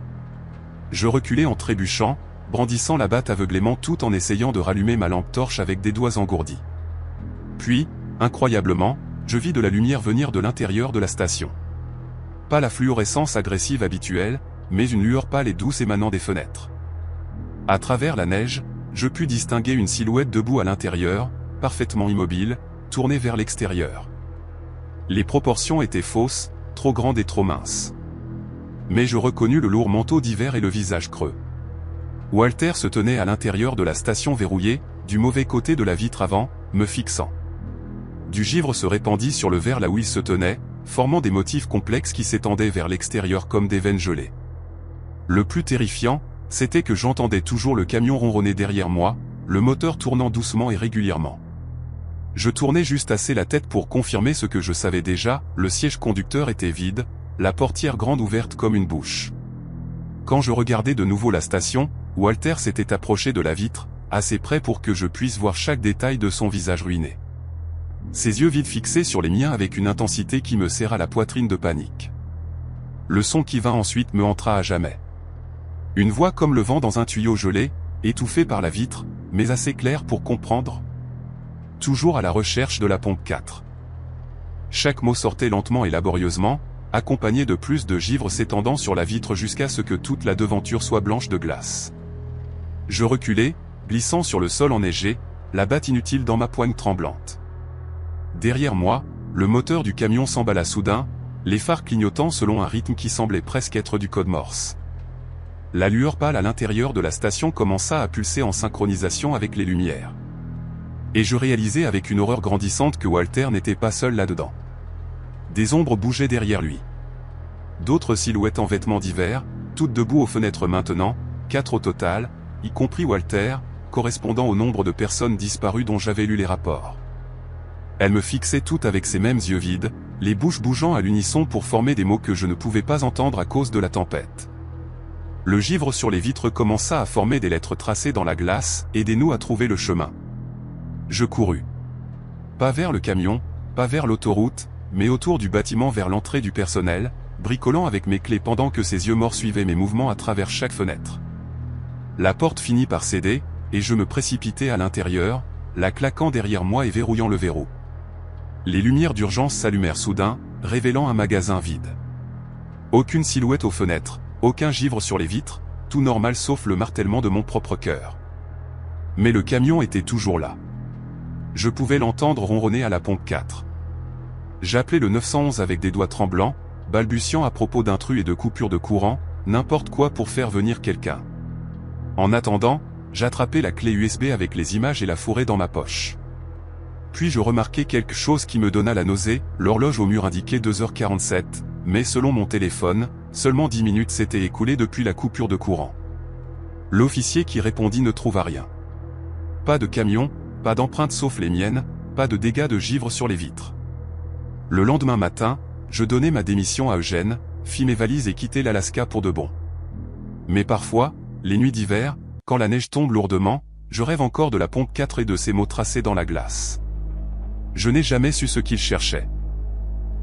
Je reculai en trébuchant, brandissant la batte aveuglément tout en essayant de rallumer ma lampe torche avec des doigts engourdis. Puis, incroyablement, je vis de la lumière venir de l'intérieur de la station. Pas la fluorescence agressive habituelle, mais une lueur pâle et douce émanant des fenêtres. À travers la neige, je pus distinguer une silhouette debout à l'intérieur, parfaitement immobile, tournée vers l'extérieur. Les proportions étaient fausses, trop grandes et trop minces. Mais je reconnus le lourd manteau d'hiver et le visage creux. Walter se tenait à l'intérieur de la station verrouillée, du mauvais côté de la vitre avant, me fixant. Du givre se répandit sur le verre là où il se tenait, formant des motifs complexes qui s'étendaient vers l'extérieur comme des veines gelées. Le plus terrifiant, c'était que j'entendais toujours le camion ronronner derrière moi, le moteur tournant doucement et régulièrement. Je tournais juste assez la tête pour confirmer ce que je savais déjà, le siège conducteur était vide, la portière grande ouverte comme une bouche. Quand je regardais de nouveau la station, Walter s'était approché de la vitre, assez près pour que je puisse voir chaque détail de son visage ruiné. Ses yeux vides fixés sur les miens avec une intensité qui me serra la poitrine de panique. Le son qui vint ensuite me entra à jamais. Une voix comme le vent dans un tuyau gelé, étouffée par la vitre, mais assez claire pour comprendre. Toujours à la recherche de la pompe 4. Chaque mot sortait lentement et laborieusement, accompagné de plus de givre s'étendant sur la vitre jusqu'à ce que toute la devanture soit blanche de glace. Je reculai, glissant sur le sol enneigé, la batte inutile dans ma poigne tremblante. Derrière moi, le moteur du camion s'emballa soudain, les phares clignotant selon un rythme qui semblait presque être du code Morse. La lueur pâle à l'intérieur de la station commença à pulser en synchronisation avec les lumières. Et je réalisai avec une horreur grandissante que Walter n'était pas seul là-dedans. Des ombres bougeaient derrière lui. D'autres silhouettes en vêtements d'hiver, toutes debout aux fenêtres maintenant, 4 au total, y compris Walter, correspondant au nombre de personnes disparues dont j'avais lu les rapports. Elles me fixaient toutes avec ces mêmes yeux vides, les bouches bougeant à l'unisson pour former des mots que je ne pouvais pas entendre à cause de la tempête. Le givre sur les vitres commença à former des lettres tracées dans la glace, aidez-nous à trouver le chemin. Je courus. Pas vers le camion, pas vers l'autoroute, mais autour du bâtiment vers l'entrée du personnel, bricolant avec mes clés pendant que ses yeux morts suivaient mes mouvements à travers chaque fenêtre. La porte finit par céder, et je me précipitai à l'intérieur, la claquant derrière moi et verrouillant le verrou. Les lumières d'urgence s'allumèrent soudain, révélant un magasin vide. Aucune silhouette aux fenêtres, aucun givre sur les vitres, tout normal sauf le martèlement de mon propre cœur. Mais le camion était toujours là. Je pouvais l'entendre ronronner à la pompe 4. J'appelais le 911 avec des doigts tremblants, balbutiant à propos d'intrus et de coupures de courant, n'importe quoi pour faire venir quelqu'un. En attendant, j'attrapais la clé USB avec les images et la fourrais dans ma poche. Puis je remarquai quelque chose qui me donna la nausée, l'horloge au mur indiquait 2h47, mais selon mon téléphone, seulement 10 minutes s'étaient écoulées depuis la coupure de courant. L'officier qui répondit ne trouva rien. Pas de camion, pas d'empreintes sauf les miennes, pas de dégâts de givre sur les vitres. Le lendemain matin, je donnai ma démission à Eugène, fis mes valises et quittai l'Alaska pour de bon. Mais parfois, les nuits d'hiver, quand la neige tombe lourdement, je rêve encore de la pompe 4 et de ces mots tracés dans la glace. Je n'ai jamais su ce qu'il cherchait.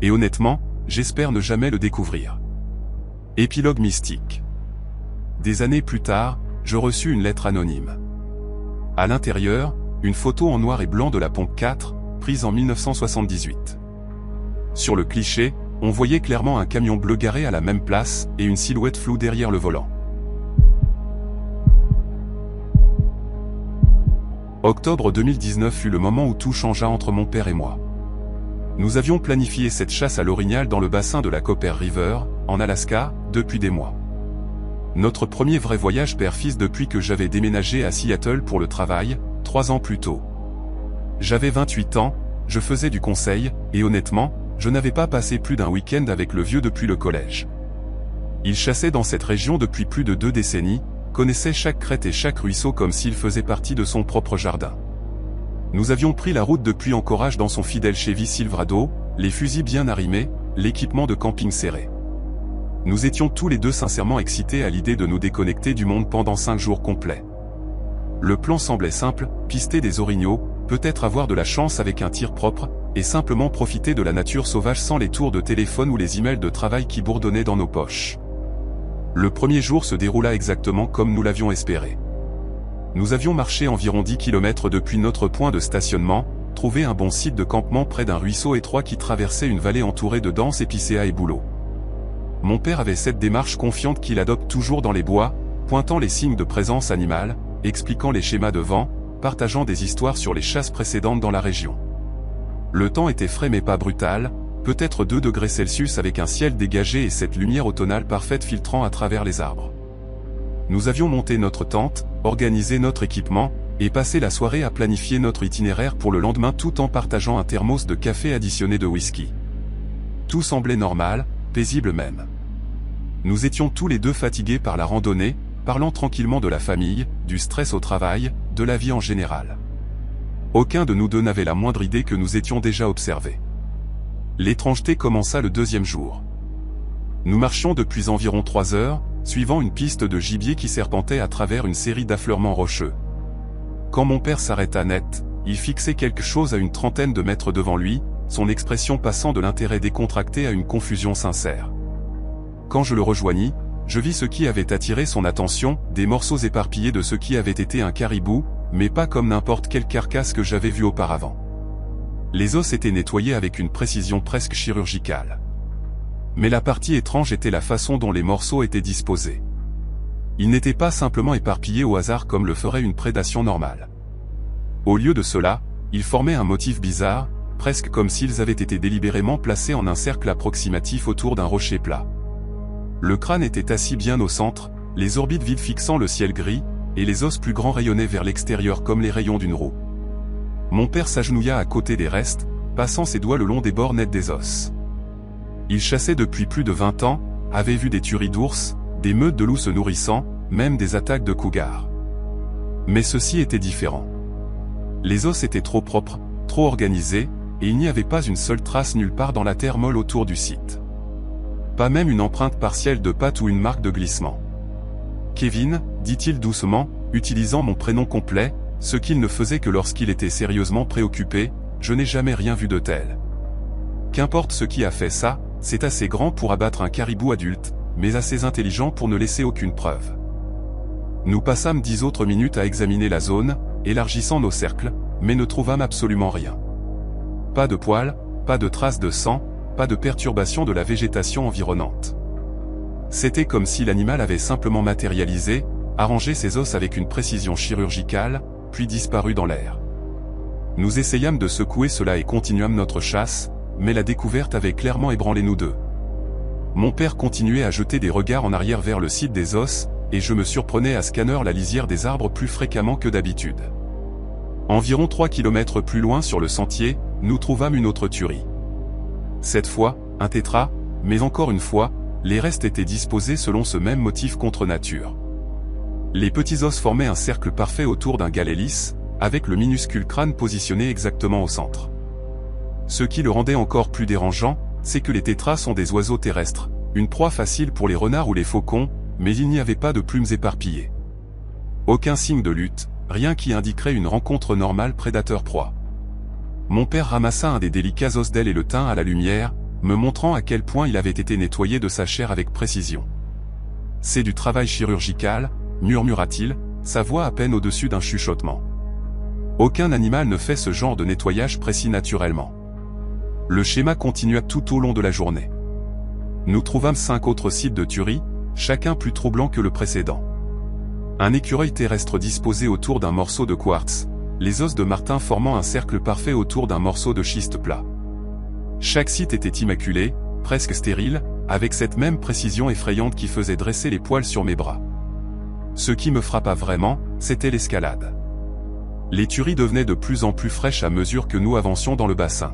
Et honnêtement, j'espère ne jamais le découvrir. Épilogue mystique. Des années plus tard, je reçus une lettre anonyme. À l'intérieur, une photo en noir et blanc de la pompe 4, prise en 1978. Sur le cliché, on voyait clairement un camion bleu garé à la même place, et une silhouette floue derrière le volant. Octobre 2019 fut le moment où tout changea entre mon père et moi. Nous avions planifié cette chasse à l'orignal dans le bassin de la Copper River, en Alaska, depuis des mois. Notre premier vrai voyage père-fils depuis que j'avais déménagé à Seattle pour le travail, 3 ans plus tôt. J'avais 28 ans, je faisais du conseil, et honnêtement, je n'avais pas passé plus d'un week-end avec le vieux depuis le collège. Il chassait dans cette région depuis plus de 2 décennies, connaissait chaque crête et chaque ruisseau comme s'il faisait partie de son propre jardin. Nous avions pris la route depuis Anchorage dans son fidèle Chevy Silverado, les fusils bien arrimés, l'équipement de camping serré. Nous étions tous les deux sincèrement excités à l'idée de nous déconnecter du monde pendant 5 jours complets. Le plan semblait simple, pister des orignaux, peut-être avoir de la chance avec un tir propre, et simplement profiter de la nature sauvage sans les tours de téléphone ou les emails de travail qui bourdonnaient dans nos poches. Le premier jour se déroula exactement comme nous l'avions espéré. Nous avions marché environ 10 km depuis notre point de stationnement, trouvé un bon site de campement près d'un ruisseau étroit qui traversait une vallée entourée de denses épicéas et bouleaux. Mon père avait cette démarche confiante qu'il adopte toujours dans les bois, pointant les signes de présence animale, expliquant les schémas de vent, partageant des histoires sur les chasses précédentes dans la région. Le temps était frais mais pas brutal, peut-être 2 degrés Celsius avec un ciel dégagé et cette lumière automnale parfaite filtrant à travers les arbres. Nous avions monté notre tente, organisé notre équipement, et passé la soirée à planifier notre itinéraire pour le lendemain tout en partageant un thermos de café additionné de whisky. Tout semblait normal, paisible même. Nous étions tous les deux fatigués par la randonnée, parlant tranquillement de la famille, du stress au travail, de la vie en général. Aucun de nous deux n'avait la moindre idée que nous étions déjà observés. L'étrangeté commença le 2e jour. Nous marchions depuis environ 3 heures, suivant une piste de gibier qui serpentait à travers une série d'affleurements rocheux. Quand mon père s'arrêta net, il fixait quelque chose à une trentaine de mètres devant lui, son expression passant de l'intérêt décontracté à une confusion sincère. Quand je le rejoignis, je vis ce qui avait attiré son attention, des morceaux éparpillés de ce qui avait été un caribou, mais pas comme n'importe quelle carcasse que j'avais vue auparavant. Les os étaient nettoyés avec une précision presque chirurgicale. Mais la partie étrange était la façon dont les morceaux étaient disposés. Ils n'étaient pas simplement éparpillés au hasard comme le ferait une prédation normale. Au lieu de cela, ils formaient un motif bizarre, presque comme s'ils avaient été délibérément placés en un cercle approximatif autour d'un rocher plat. Le crâne était assis bien au centre, les orbites vides fixant le ciel gris, et les os plus grands rayonnaient vers l'extérieur comme les rayons d'une roue. Mon père s'agenouilla à côté des restes, passant ses doigts le long des bords nets des os. Il chassait depuis plus de 20 ans, avait vu des tueries d'ours, des meutes de loups se nourrissant, même des attaques de cougars. Mais ceci était différent. Les os étaient trop propres, trop organisés, et il n'y avait pas une seule trace nulle part dans la terre molle autour du site. Pas même une empreinte partielle de patte ou une marque de glissement. « Kevin » dit-il doucement, utilisant mon prénom complet, ce qu'il ne faisait que lorsqu'il était sérieusement préoccupé, je n'ai jamais rien vu de tel. Qu'importe ce qui a fait ça, c'est assez grand pour abattre un caribou adulte, mais assez intelligent pour ne laisser aucune preuve. Nous passâmes 10 autres minutes à examiner la zone, élargissant nos cercles, mais ne trouvâmes absolument rien. Pas de poils, pas de traces de sang, pas de perturbation de la végétation environnante. C'était comme si l'animal avait simplement matérialisé, arrangé ses os avec une précision chirurgicale, puis disparu dans l'air. Nous essayâmes de secouer cela et continuâmes notre chasse, mais la découverte avait clairement ébranlé nous deux. Mon père continuait à jeter des regards en arrière vers le site des os, et je me surprenais à scanner la lisière des arbres plus fréquemment que d'habitude. Environ 3 km plus loin sur le sentier, nous trouvâmes une autre tuerie. Cette fois, un tétras, mais encore une fois, les restes étaient disposés selon ce même motif contre nature. Les petits os formaient un cercle parfait autour d'un galet lisse, avec le minuscule crâne positionné exactement au centre. Ce qui le rendait encore plus dérangeant, c'est que les tétras sont des oiseaux terrestres, une proie facile pour les renards ou les faucons, mais il n'y avait pas de plumes éparpillées. Aucun signe de lutte, rien qui indiquerait une rencontre normale prédateur-proie. Mon père ramassa un des délicats os d'aile et le tint à la lumière, me montrant à quel point il avait été nettoyé de sa chair avec précision. « C'est du travail chirurgical », murmura-t-il, sa voix à peine au-dessus d'un chuchotement. Aucun animal ne fait ce genre de nettoyage précis naturellement. Le schéma continua tout au long de la journée. Nous trouvâmes 5 autres sites de tuerie, chacun plus troublant que le précédent. Un écureuil terrestre disposé autour d'un morceau de quartz, les os de martin formant un cercle parfait autour d'un morceau de schiste plat. Chaque site était immaculé, presque stérile, avec cette même précision effrayante qui faisait dresser les poils sur mes bras. Ce qui me frappa vraiment, c'était l'escalade. Les tueries devenaient de plus en plus fraîches à mesure que nous avancions dans le bassin.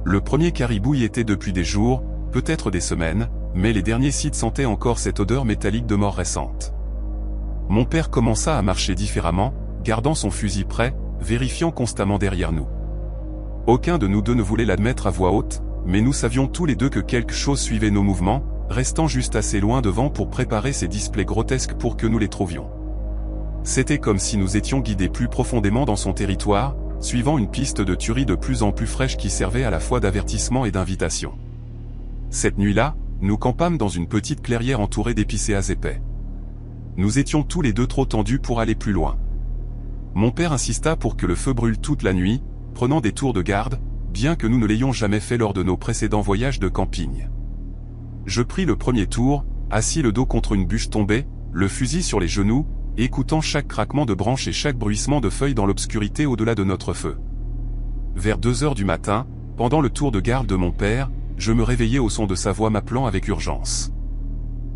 Le premier caribou y était depuis des jours, peut-être des semaines, mais les derniers sites sentaient encore cette odeur métallique de mort récente. Mon père commença à marcher différemment, gardant son fusil prêt, vérifiant constamment derrière nous. Aucun de nous deux ne voulait l'admettre à voix haute, mais nous savions tous les deux que quelque chose suivait nos mouvements, restant juste assez loin devant pour préparer ces displays grotesques pour que nous les trouvions. C'était comme si nous étions guidés plus profondément dans son territoire, suivant une piste de tuerie de plus en plus fraîche qui servait à la fois d'avertissement et d'invitation. Cette nuit-là, nous campâmes dans une petite clairière entourée d'épicéas épais. Nous étions tous les deux trop tendus pour aller plus loin. Mon père insista pour que le feu brûle toute la nuit, prenant des tours de garde, bien que nous ne l'ayons jamais fait lors de nos précédents voyages de camping. Je pris le premier tour, assis le dos contre une bûche tombée, le fusil sur les genoux, écoutant chaque craquement de branches et chaque bruissement de feuilles dans l'obscurité au-delà de notre feu. Vers 2 heures du matin, pendant le tour de garde de mon père, je me réveillai au son de sa voix m'appelant avec urgence.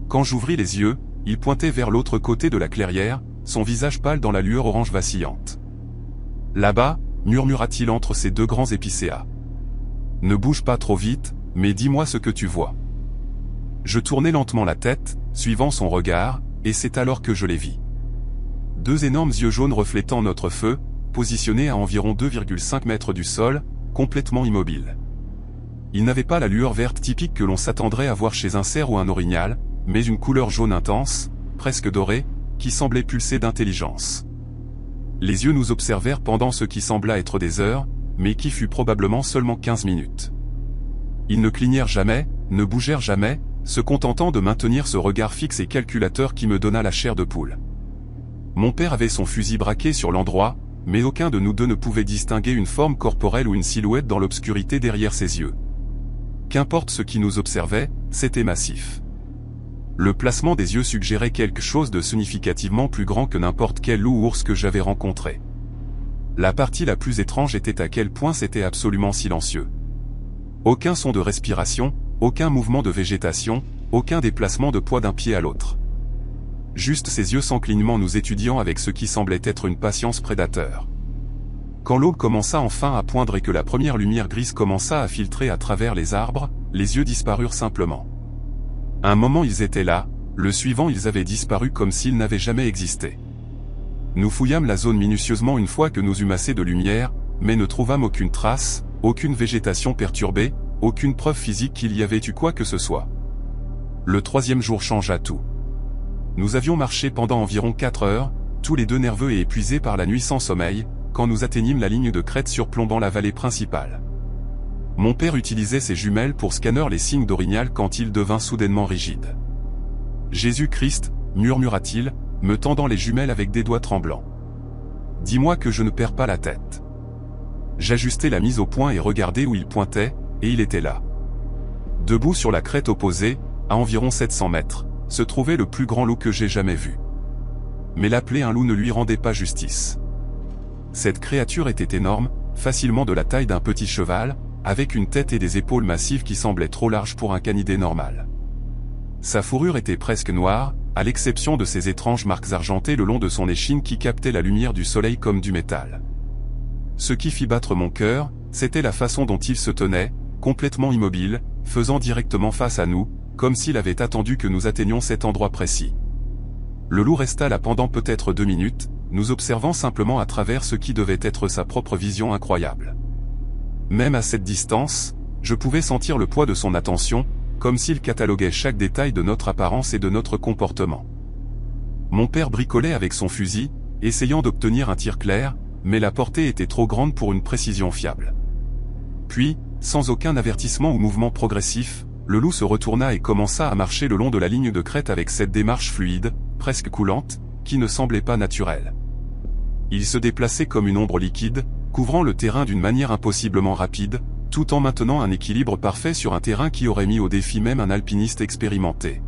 Quand j'ouvris les yeux, il pointait vers l'autre côté de la clairière, son visage pâle dans la lueur orange vacillante. « Là-bas » murmura-t-il entre ses deux grands épicéas. « Ne bouge pas trop vite, mais dis-moi ce que tu vois. » Je tournai lentement la tête, suivant son regard, et c'est alors que je les vis. 2 énormes yeux jaunes reflétant notre feu, positionnés à environ 2,5 mètres du sol, complètement immobiles. Ils n'avaient pas la lueur verte typique que l'on s'attendrait à voir chez un cerf ou un orignal, mais une couleur jaune intense, presque dorée, qui semblait pulser d'intelligence. Les yeux nous observèrent pendant ce qui sembla être des heures, mais qui fut probablement seulement 15 minutes. Ils ne clignèrent jamais, ne bougèrent jamais, se contentant de maintenir ce regard fixe et calculateur qui me donna la chair de poule. Mon père avait son fusil braqué sur l'endroit, mais aucun de nous deux ne pouvait distinguer une forme corporelle ou une silhouette dans l'obscurité derrière ses yeux. Qu'importe ce qui nous observait, c'était massif. Le placement des yeux suggérait quelque chose de significativement plus grand que n'importe quel loup ou ours que j'avais rencontré. La partie la plus étrange était à quel point c'était absolument silencieux. Aucun son de respiration, aucun mouvement de végétation, aucun déplacement de poids d'un pied à l'autre. Juste ses yeux sans clignement nous étudiant avec ce qui semblait être une patience prédateur. Quand l'aube commença enfin à poindre et que la première lumière grise commença à filtrer à travers les arbres, les yeux disparurent simplement. Un moment ils étaient là, le suivant ils avaient disparu comme s'ils n'avaient jamais existé. Nous fouillâmes la zone minutieusement une fois que nous eûmes assez de lumière, mais ne trouvâmes aucune trace, aucune végétation perturbée, aucune preuve physique qu'il y avait eu quoi que ce soit. Le 3e jour changea tout. Nous avions marché pendant environ 4 heures, tous les deux nerveux et épuisés par la nuit sans sommeil, quand nous atteignîmes la ligne de crête surplombant la vallée principale. Mon père utilisait ses jumelles pour scanner les signes d'orignal quand il devint soudainement rigide. « Jésus-Christ » murmura-t-il, me tendant les jumelles avec des doigts tremblants. « Dis-moi que je ne perds pas la tête. » J'ajustai la mise au point et regardai où il pointait, et il était là. Debout sur la crête opposée, à environ 700 mètres, se trouvait le plus grand loup que j'ai jamais vu. Mais l'appeler un loup ne lui rendait pas justice. Cette créature était énorme, facilement de la taille d'un petit cheval, avec une tête et des épaules massives qui semblaient trop larges pour un canidé normal. Sa fourrure était presque noire, à l'exception de ces étranges marques argentées le long de son échine qui captaient la lumière du soleil comme du métal. Ce qui fit battre mon cœur, c'était la façon dont il se tenait, complètement immobile, faisant directement face à nous, comme s'il avait attendu que nous atteignions cet endroit précis. Le loup resta là pendant peut-être 2 minutes, nous observant simplement à travers ce qui devait être sa propre vision incroyable. Même à cette distance, je pouvais sentir le poids de son attention, comme s'il cataloguait chaque détail de notre apparence et de notre comportement. Mon père bricolait avec son fusil, essayant d'obtenir un tir clair, mais la portée était trop grande pour une précision fiable. Puis, sans aucun avertissement ou mouvement progressif, le loup se retourna et commença à marcher le long de la ligne de crête avec cette démarche fluide, presque coulante, qui ne semblait pas naturelle. Il se déplaçait comme une ombre liquide, couvrant le terrain d'une manière impossiblement rapide, tout en maintenant un équilibre parfait sur un terrain qui aurait mis au défi même un alpiniste expérimenté.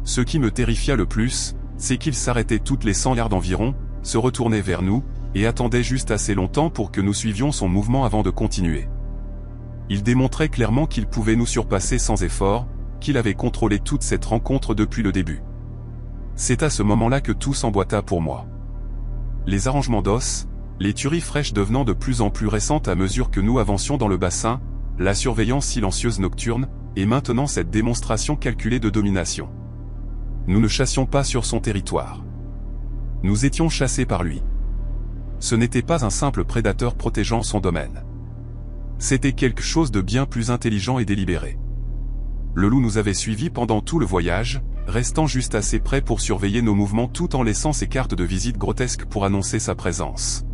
Ce qui me terrifia le plus, c'est qu'il s'arrêtait toutes les 100 yards environ, se retournait vers nous, et attendait juste assez longtemps pour que nous suivions son mouvement avant de continuer. Il démontrait clairement qu'il pouvait nous surpasser sans effort, qu'il avait contrôlé toute cette rencontre depuis le début. C'est à ce moment-là que tout s'emboîta pour moi. Les arrangements d'os, les tueries fraîches devenant de plus en plus récentes à mesure que nous avancions dans le bassin, la surveillance silencieuse nocturne, et maintenant cette démonstration calculée de domination. Nous ne chassions pas sur son territoire. Nous étions chassés par lui. Ce n'était pas un simple prédateur protégeant son domaine. C'était quelque chose de bien plus intelligent et délibéré. Le loup nous avait suivis pendant tout le voyage, restant juste assez près pour surveiller nos mouvements tout en laissant ses cartes de visite grotesques pour annoncer sa présence.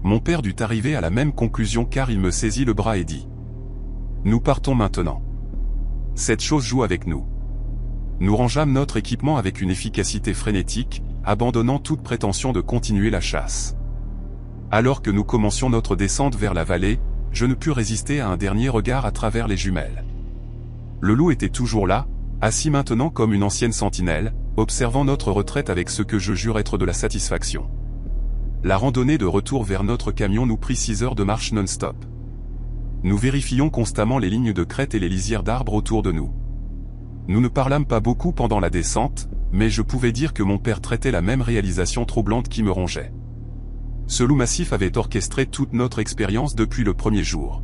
Mon père dut arriver à la même conclusion car il me saisit le bras et dit : « Nous partons maintenant. Cette chose joue avec nous. » Nous rangeâmes notre équipement avec une efficacité frénétique, abandonnant toute prétention de continuer la chasse. Alors que nous commencions notre descente vers la vallée, je ne pus résister à un dernier regard à travers les jumelles. Le loup était toujours là, assis maintenant comme une ancienne sentinelle, observant notre retraite avec ce que je jure être de la satisfaction. La randonnée de retour vers notre camion nous prit 6 heures de marche non-stop. Nous vérifions constamment les lignes de crête et les lisières d'arbres autour de nous. Nous ne parlâmes pas beaucoup pendant la descente, mais je pouvais dire que mon père traitait la même réalisation troublante qui me rongeait. Ce loup massif avait orchestré toute notre expérience depuis le premier jour.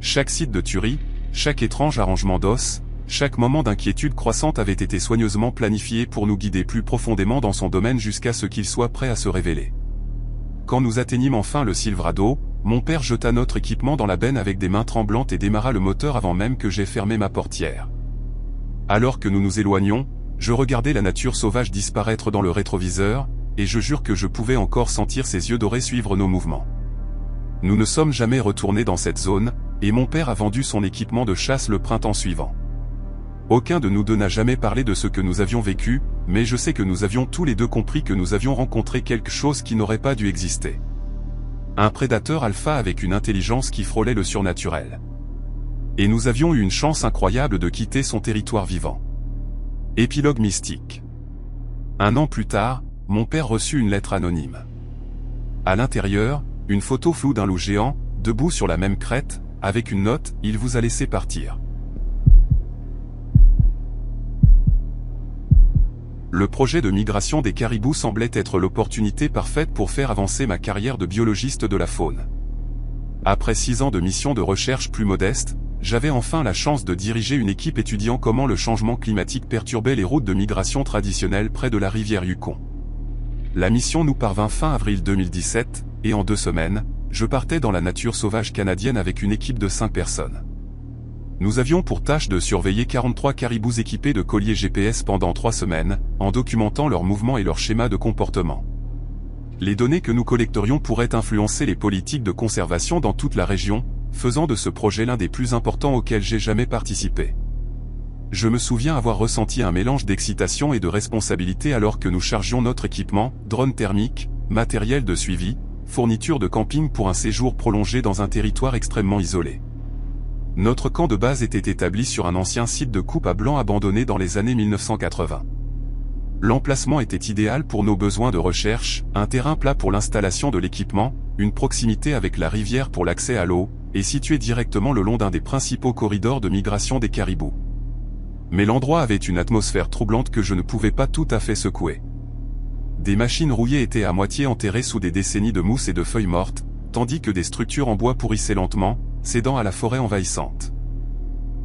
Chaque site de tuerie, chaque étrange arrangement d'os, chaque moment d'inquiétude croissante avait été soigneusement planifié pour nous guider plus profondément dans son domaine jusqu'à ce qu'il soit prêt à se révéler. Quand nous atteignîmes enfin le Silverado, mon père jeta notre équipement dans la benne avec des mains tremblantes et démarra le moteur avant même que j'aie fermé ma portière. Alors que nous nous éloignions, je regardais la nature sauvage disparaître dans le rétroviseur, et je jure que je pouvais encore sentir ses yeux dorés suivre nos mouvements. Nous ne sommes jamais retournés dans cette zone, et mon père a vendu son équipement de chasse le printemps suivant. Aucun de nous deux n'a jamais parlé de ce que nous avions vécu, mais je sais que nous avions tous les deux compris que nous avions rencontré quelque chose qui n'aurait pas dû exister. Un prédateur alpha avec une intelligence qui frôlait le surnaturel. Et nous avions eu une chance incroyable de quitter son territoire vivant. Épilogue mystique. 1 an plus tard, mon père reçut une lettre anonyme. À l'intérieur, une photo floue d'un loup géant, debout sur la même crête, avec une note : il vous a laissé partir. Le projet de migration des caribous semblait être l'opportunité parfaite pour faire avancer ma carrière de biologiste de la faune. Après 6 ans de mission de recherche plus modeste, j'avais enfin la chance de diriger une équipe étudiant comment le changement climatique perturbait les routes de migration traditionnelles près de la rivière Yukon. La mission nous parvint fin avril 2017, et en 2 semaines, je partais dans la nature sauvage canadienne avec une équipe de 5 personnes. Nous avions pour tâche de surveiller 43 caribous équipés de colliers GPS pendant 3 semaines, en documentant leurs mouvements et leurs schémas de comportement. Les données que nous collecterions pourraient influencer les politiques de conservation dans toute la région, faisant de ce projet l'un des plus importants auxquels j'ai jamais participé. Je me souviens avoir ressenti un mélange d'excitation et de responsabilité alors que nous chargions notre équipement, drone thermique, matériel de suivi, fourniture de camping pour un séjour prolongé dans un territoire extrêmement isolé. Notre camp de base était établi sur un ancien site de coupe à blanc abandonné dans les années 1980. L'emplacement était idéal pour nos besoins de recherche, un terrain plat pour l'installation de l'équipement, une proximité avec la rivière pour l'accès à l'eau, et situé directement le long d'un des principaux corridors de migration des caribous. Mais l'endroit avait une atmosphère troublante que je ne pouvais pas tout à fait secouer. Des machines rouillées étaient à moitié enterrées sous des décennies de mousse et de feuilles mortes, tandis que des structures en bois pourrissaient lentement, cédant à la forêt envahissante.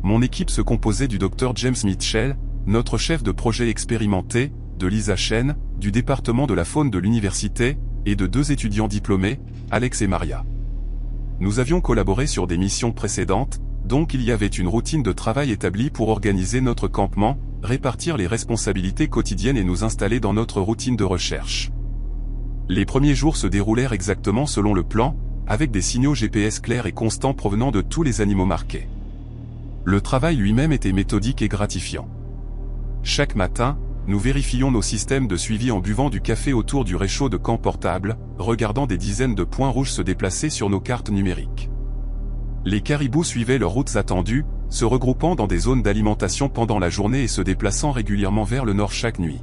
Mon équipe se composait du Dr James Mitchell, notre chef de projet expérimenté, de Lisa Chen, du département de la faune de l'université, et de 2 étudiants diplômés, Alex et Maria. Nous avions collaboré sur des missions précédentes, donc il y avait une routine de travail établie pour organiser notre campement, répartir les responsabilités quotidiennes et nous installer dans notre routine de recherche. Les premiers jours se déroulèrent exactement selon le plan, avec des signaux GPS clairs et constants provenant de tous les animaux marqués. Le travail lui-même était méthodique et gratifiant. Chaque matin, nous vérifions nos systèmes de suivi en buvant du café autour du réchaud de camp portable, regardant des dizaines de points rouges se déplacer sur nos cartes numériques. Les caribous suivaient leurs routes attendues, se regroupant dans des zones d'alimentation pendant la journée et se déplaçant régulièrement vers le nord chaque nuit.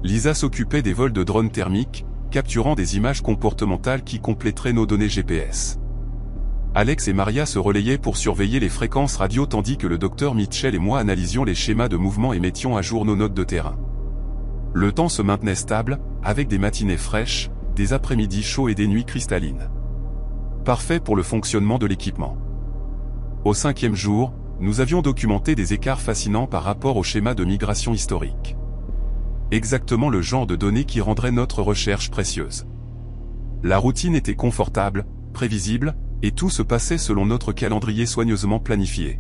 Lisa s'occupait des vols de drones thermiques, capturant des images comportementales qui compléteraient nos données GPS. Alex et Maria se relayaient pour surveiller les fréquences radio tandis que le docteur Mitchell et moi analysions les schémas de mouvement et mettions à jour nos notes de terrain. Le temps se maintenait stable, avec des matinées fraîches, des après-midi chauds et des nuits cristallines. Parfait pour le fonctionnement de l'équipement. Au 5e jour, nous avions documenté des écarts fascinants par rapport au schéma de migration historique. Exactement le genre de données qui rendrait notre recherche précieuse. La routine était confortable, prévisible, et tout se passait selon notre calendrier soigneusement planifié.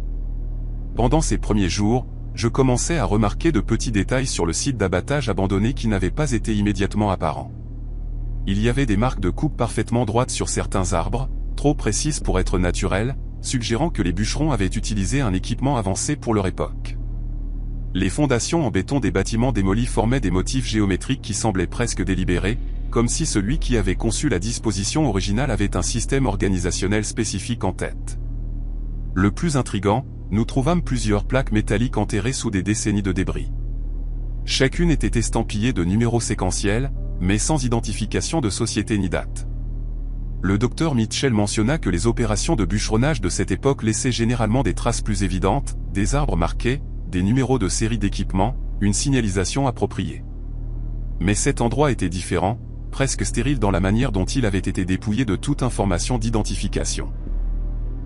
Pendant ces premiers jours, je commençais à remarquer de petits détails sur le site d'abattage abandonné qui n'avaient pas été immédiatement apparents. il y avait des marques de coupe parfaitement droites sur certains arbres, trop précises pour être naturelles, suggérant que les bûcherons avaient utilisé un équipement avancé pour leur époque. Les fondations en béton des bâtiments démolis formaient des motifs géométriques qui semblaient presque délibérés, comme si celui qui avait conçu la disposition originale avait un système organisationnel spécifique en tête. Le plus intrigant, nous trouvâmes plusieurs plaques métalliques enterrées sous des décennies de débris. Chacune était estampillée de numéros séquentiels, mais sans identification de société ni date. Le docteur Mitchell mentionna que les opérations de bûcheronnage de cette époque laissaient généralement des traces plus évidentes, des arbres marqués, des numéros de série d'équipements, une signalisation appropriée. Mais cet endroit était différent, presque stérile dans la manière dont il avait été dépouillé de toute information d'identification.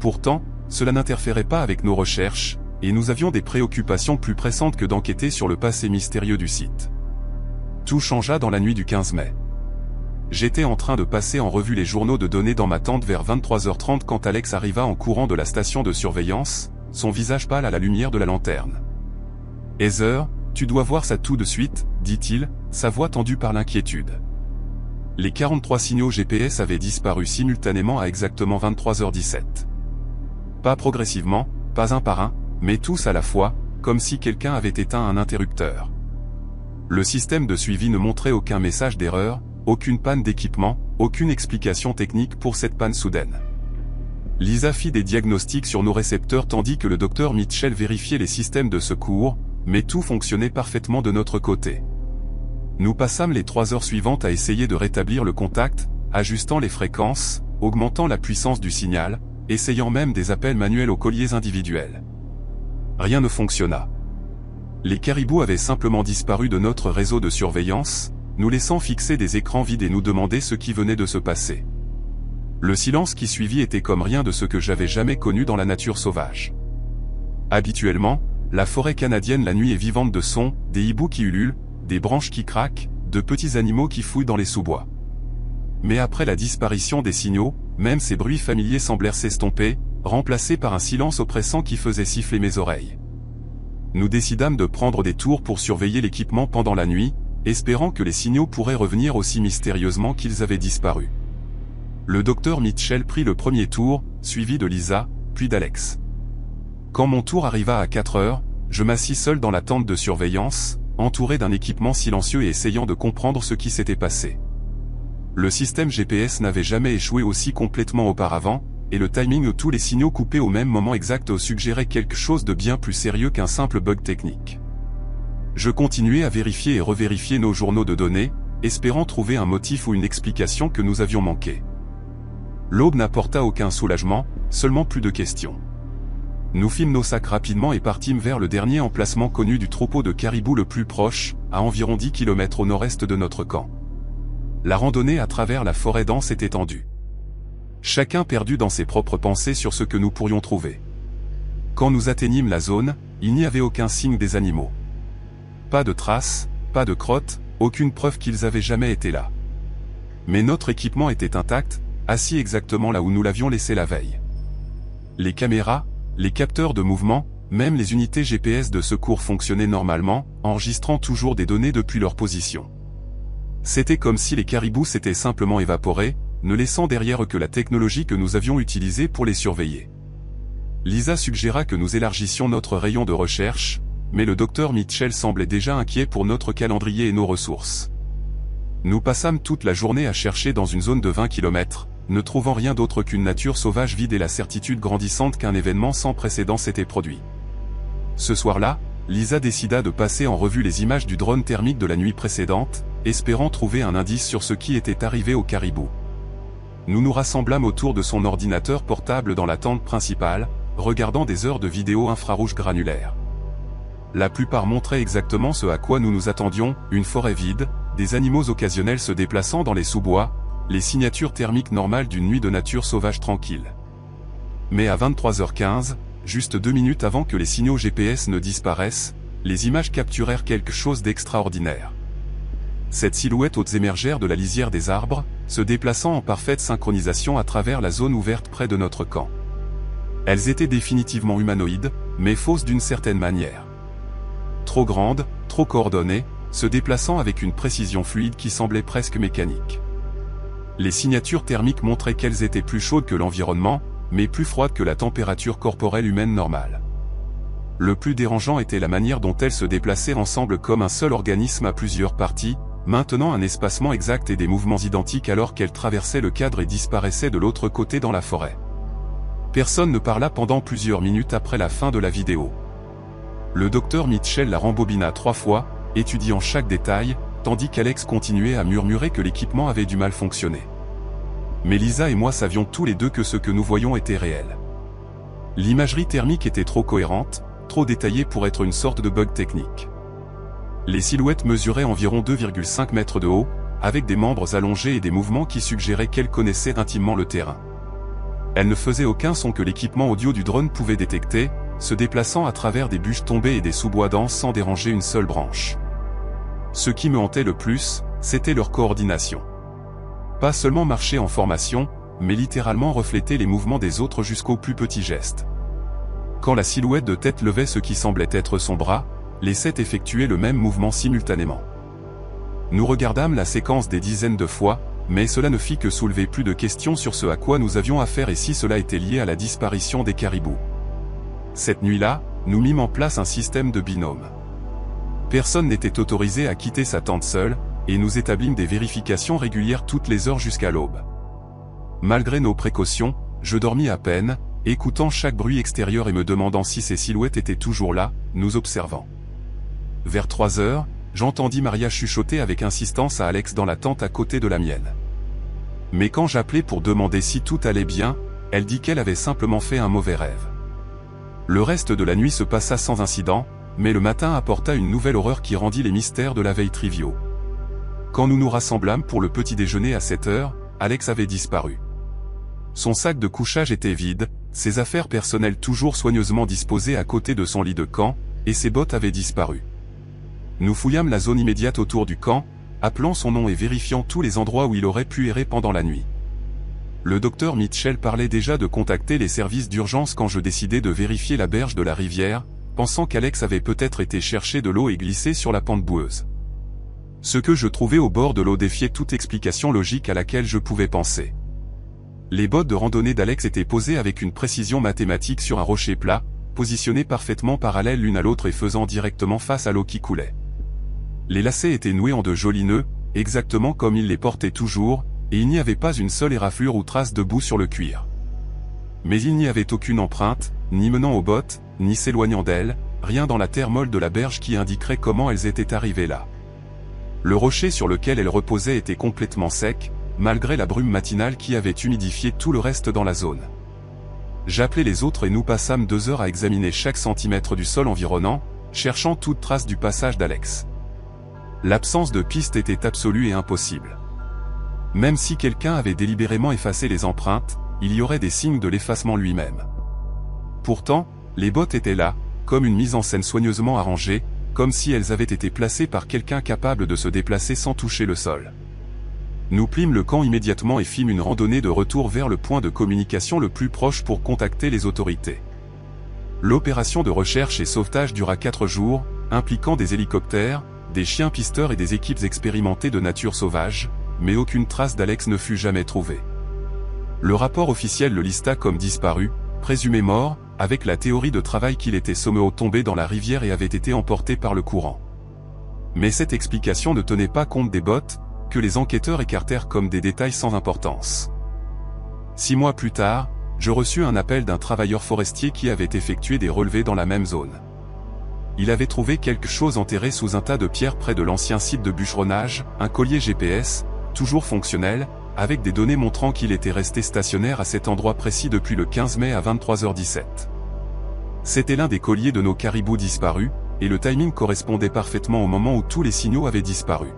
Pourtant, cela n'interférait pas avec nos recherches, et nous avions des préoccupations plus pressantes que d'enquêter sur le passé mystérieux du site. Tout changea dans la nuit du 15 mai. J'étais en train de passer en revue les journaux de données dans ma tente vers 23h30 quand Alex arriva en courant de la station de surveillance, son visage pâle à la lumière de la lanterne. « Heather, tu dois voir ça tout de suite, » dit-il, sa voix tendue par l'inquiétude. Les 43 signaux GPS avaient disparu simultanément à exactement 23h17. Pas progressivement, pas un par un, mais tous à la fois, comme si quelqu'un avait éteint un interrupteur. Le système de suivi ne montrait aucun message d'erreur, aucune panne d'équipement, aucune explication technique pour cette panne soudaine. Lisa fit des diagnostics sur nos récepteurs tandis que le docteur Mitchell vérifiait les systèmes de secours, mais tout fonctionnait parfaitement de notre côté. Nous passâmes les 3 heures suivantes à essayer de rétablir le contact, ajustant les fréquences, augmentant la puissance du signal, essayant même des appels manuels aux colliers individuels. Rien ne fonctionna. Les caribous avaient simplement disparu de notre réseau de surveillance, nous laissant fixer des écrans vides et nous demander ce qui venait de se passer. Le silence qui suivit était comme rien de ce que j'avais jamais connu dans la nature sauvage. Habituellement, la forêt canadienne la nuit est vivante de sons, des hiboux qui ululent, des branches qui craquent, de petits animaux qui fouillent dans les sous-bois. Mais après la disparition des signaux, même ces bruits familiers semblèrent s'estomper, remplacés par un silence oppressant qui faisait siffler mes oreilles. Nous décidâmes de prendre des tours pour surveiller l'équipement pendant la nuit, espérant que les signaux pourraient revenir aussi mystérieusement qu'ils avaient disparu. Le docteur Mitchell prit le premier tour, suivi de Lisa, puis d'Alex. Quand mon tour arriva à 4 heures, je m'assis seul dans la tente de surveillance, entouré d'un équipement silencieux et essayant de comprendre ce qui s'était passé. Le système GPS n'avait jamais échoué aussi complètement auparavant, et le timing de tous les signaux coupés au même moment exact suggérait quelque chose de bien plus sérieux qu'un simple bug technique. Je continuais à vérifier et revérifier nos journaux de données, espérant trouver un motif ou une explication que nous avions manqué. L'aube n'apporta aucun soulagement, seulement plus de questions. Nous fîmes nos sacs rapidement et partîmes vers le dernier emplacement connu du troupeau de caribous le plus proche, à environ 10 km au nord-est de notre camp. La randonnée à travers la forêt dense était étendue. Chacun perdu dans ses propres pensées sur ce que nous pourrions trouver. Quand nous atteignîmes la zone, il n'y avait aucun signe des animaux. Pas de traces, pas de crottes, aucune preuve qu'ils avaient jamais été là. Mais notre équipement était intact, assis exactement là où nous l'avions laissé la veille. Les caméras, les capteurs de mouvement, même les unités GPS de secours fonctionnaient normalement, enregistrant toujours des données depuis leur position. C'était comme si les caribous s'étaient simplement évaporés, ne laissant derrière que la technologie que nous avions utilisée pour les surveiller. Lisa suggéra que nous élargissions notre rayon de recherche, mais le docteur Mitchell semblait déjà inquiet pour notre calendrier et nos ressources. Nous passâmes toute la journée à chercher dans une zone de 20 km, ne trouvant rien d'autre qu'une nature sauvage vide et la certitude grandissante qu'un événement sans précédent s'était produit. Ce soir-là, Lisa décida de passer en revue les images du drone thermique de la nuit précédente, espérant trouver un indice sur ce qui était arrivé au caribou. Nous nous rassemblâmes autour de son ordinateur portable dans la tente principale, regardant des heures de vidéos infrarouges granulaires. La plupart montraient exactement ce à quoi nous nous attendions, une forêt vide, des animaux occasionnels se déplaçant dans les sous-bois, les signatures thermiques normales d'une nuit de nature sauvage tranquille. Mais à 23h15, juste 2 minutes avant que les signaux GPS ne disparaissent, les images capturèrent quelque chose d'extraordinaire. Cette silhouette haute émergèrent de la lisière des arbres, se déplaçant en parfaite synchronisation à travers la zone ouverte près de notre camp. Elles étaient définitivement humanoïdes, mais fausses d'une certaine manière. Trop grandes, trop coordonnées, se déplaçant avec une précision fluide qui semblait presque mécanique. Les signatures thermiques montraient qu'elles étaient plus chaudes que l'environnement, mais plus froides que la température corporelle humaine normale. Le plus dérangeant était la manière dont elles se déplaçaient ensemble comme un seul organisme à plusieurs parties, maintenant un espacement exact et des mouvements identiques alors qu'elles traversaient le cadre et disparaissaient de l'autre côté dans la forêt. Personne ne parla pendant plusieurs minutes après la fin de la vidéo. Le docteur Mitchell la rembobina 3 fois, étudiant chaque détail, tandis qu'Alex continuait à murmurer que l'équipement avait du mal fonctionné. Mais Lisa et moi savions tous les deux que ce que nous voyions était réel. L'imagerie thermique était trop cohérente, trop détaillée pour être une sorte de bug technique. Les silhouettes mesuraient environ 2,5 mètres de haut, avec des membres allongés et des mouvements qui suggéraient qu'elles connaissaient intimement le terrain. Elles ne faisaient aucun son que l'équipement audio du drone pouvait détecter, se déplaçant à travers des bûches tombées et des sous-bois denses sans déranger une seule branche. Ce qui me hantait le plus, c'était leur coordination. Pas seulement marcher en formation, mais littéralement refléter les mouvements des autres jusqu'aux plus petits gestes. Quand la silhouette de tête levait ce qui semblait être son bras, les 7 effectuaient le même mouvement simultanément. Nous regardâmes la séquence des dizaines de fois, mais cela ne fit que soulever plus de questions sur ce à quoi nous avions affaire et si cela était lié à la disparition des caribous. Cette nuit-là, nous mîmes en place un système de binôme. Personne n'était autorisé à quitter sa tente seule, et nous établîmes des vérifications régulières toutes les heures jusqu'à l'aube. Malgré nos précautions, je dormis à peine, écoutant chaque bruit extérieur et me demandant si ces silhouettes étaient toujours là, nous observant. Vers 3 heures, j'entendis Maria chuchoter avec insistance à Alex dans la tente à côté de la mienne. Mais quand j'appelai pour demander si tout allait bien, elle dit qu'elle avait simplement fait un mauvais rêve. Le reste de la nuit se passa sans incident, mais le matin apporta une nouvelle horreur qui rendit les mystères de la veille triviaux. Quand nous nous rassemblâmes pour le petit déjeuner à 7 heures, Alex avait disparu. Son sac de couchage était vide, ses affaires personnelles toujours soigneusement disposées à côté de son lit de camp, et ses bottes avaient disparu. Nous fouillâmes la zone immédiate autour du camp, appelant son nom et vérifiant tous les endroits où il aurait pu errer pendant la nuit. Le docteur Mitchell parlait déjà de contacter les services d'urgence quand je décidai de vérifier la berge de la rivière, pensant qu'Alex avait peut-être été chercher de l'eau et glissé sur la pente boueuse. Ce que je trouvais au bord de l'eau défiait toute explication logique à laquelle je pouvais penser. Les bottes de randonnée d'Alex étaient posées avec une précision mathématique sur un rocher plat, positionnées parfaitement parallèles l'une à l'autre et faisant directement face à l'eau qui coulait. Les lacets étaient noués en de jolis nœuds, exactement comme il les portait toujours, et il n'y avait pas une seule éraflure ou trace de boue sur le cuir. Mais il n'y avait aucune empreinte, ni menant aux bottes, ni s'éloignant d'elles, rien dans la terre molle de la berge qui indiquerait comment elles étaient arrivées là. Le rocher sur lequel elles reposaient était complètement sec, malgré la brume matinale qui avait humidifié tout le reste dans la zone. J'appelai les autres et nous passâmes 2 heures à examiner chaque centimètre du sol environnant, cherchant toute trace du passage d'Alex. L'absence de piste était absolue et impossible. Même si quelqu'un avait délibérément effacé les empreintes, il y aurait des signes de l'effacement lui-même. Pourtant, les bottes étaient là, comme une mise en scène soigneusement arrangée, comme si elles avaient été placées par quelqu'un capable de se déplacer sans toucher le sol. Nous plîmes le camp immédiatement et fîmes une randonnée de retour vers le point de communication le plus proche pour contacter les autorités. L'opération de recherche et sauvetage dura 4 jours, impliquant des hélicoptères, des chiens pisteurs et des équipes expérimentées de nature sauvage, mais aucune trace d'Alex ne fut jamais trouvée. Le rapport officiel le lista comme disparu, présumé mort, avec la théorie de travail qu'il était sommeau tombé dans la rivière et avait été emporté par le courant. Mais cette explication ne tenait pas compte des bottes, que les enquêteurs écartèrent comme des détails sans importance. 6 mois plus tard, je reçus un appel d'un travailleur forestier qui avait effectué des relevés dans la même zone. Il avait trouvé quelque chose enterré sous un tas de pierres près de l'ancien site de bûcheronnage, un collier GPS, toujours fonctionnel, avec des données montrant qu'il était resté stationnaire à cet endroit précis depuis le 15 mai à 23h17. C'était l'un des colliers de nos caribous disparus, et le timing correspondait parfaitement au moment où tous les signaux avaient disparu.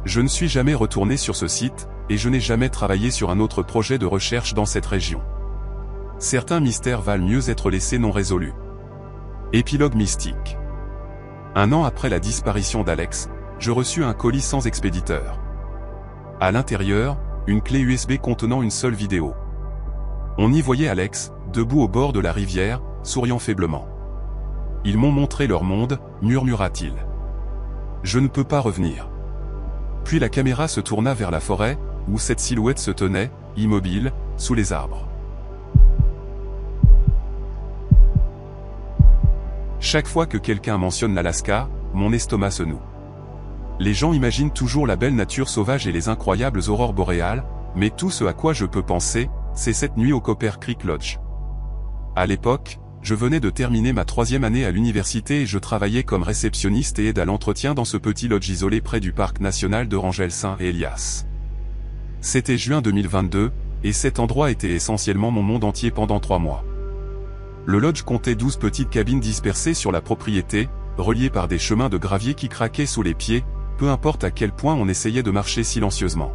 Je ne suis jamais retourné sur ce site, et je n'ai jamais travaillé sur un autre projet de recherche dans cette région. Certains mystères valent mieux être laissés non résolus. Épilogue mystique. 1 an après la disparition d'Alex, je reçus un colis sans expéditeur. À l'intérieur, une clé USB contenant une seule vidéo. On y voyait Alex, debout au bord de la rivière, souriant faiblement. « Ils m'ont montré leur monde », murmura-t-il. « Je ne peux pas revenir. » Puis la caméra se tourna vers la forêt, où cette silhouette se tenait, immobile, sous les arbres. Chaque fois que quelqu'un mentionne l'Alaska, mon estomac se noue. Les gens imaginent toujours la belle nature sauvage et les incroyables aurores boréales, mais tout ce à quoi je peux penser, c'est cette nuit au Copper Creek Lodge. À l'époque, je venais de terminer ma 3e année à l'université et je travaillais comme réceptionniste et aide à l'entretien dans ce petit lodge isolé près du parc national de Wrangell-St. C'était juin 2022, et cet endroit était essentiellement mon monde entier pendant 3 mois. Le lodge comptait 12 petites cabines dispersées sur la propriété, reliées par des chemins de gravier qui craquaient sous les pieds, peu importe à quel point on essayait de marcher silencieusement.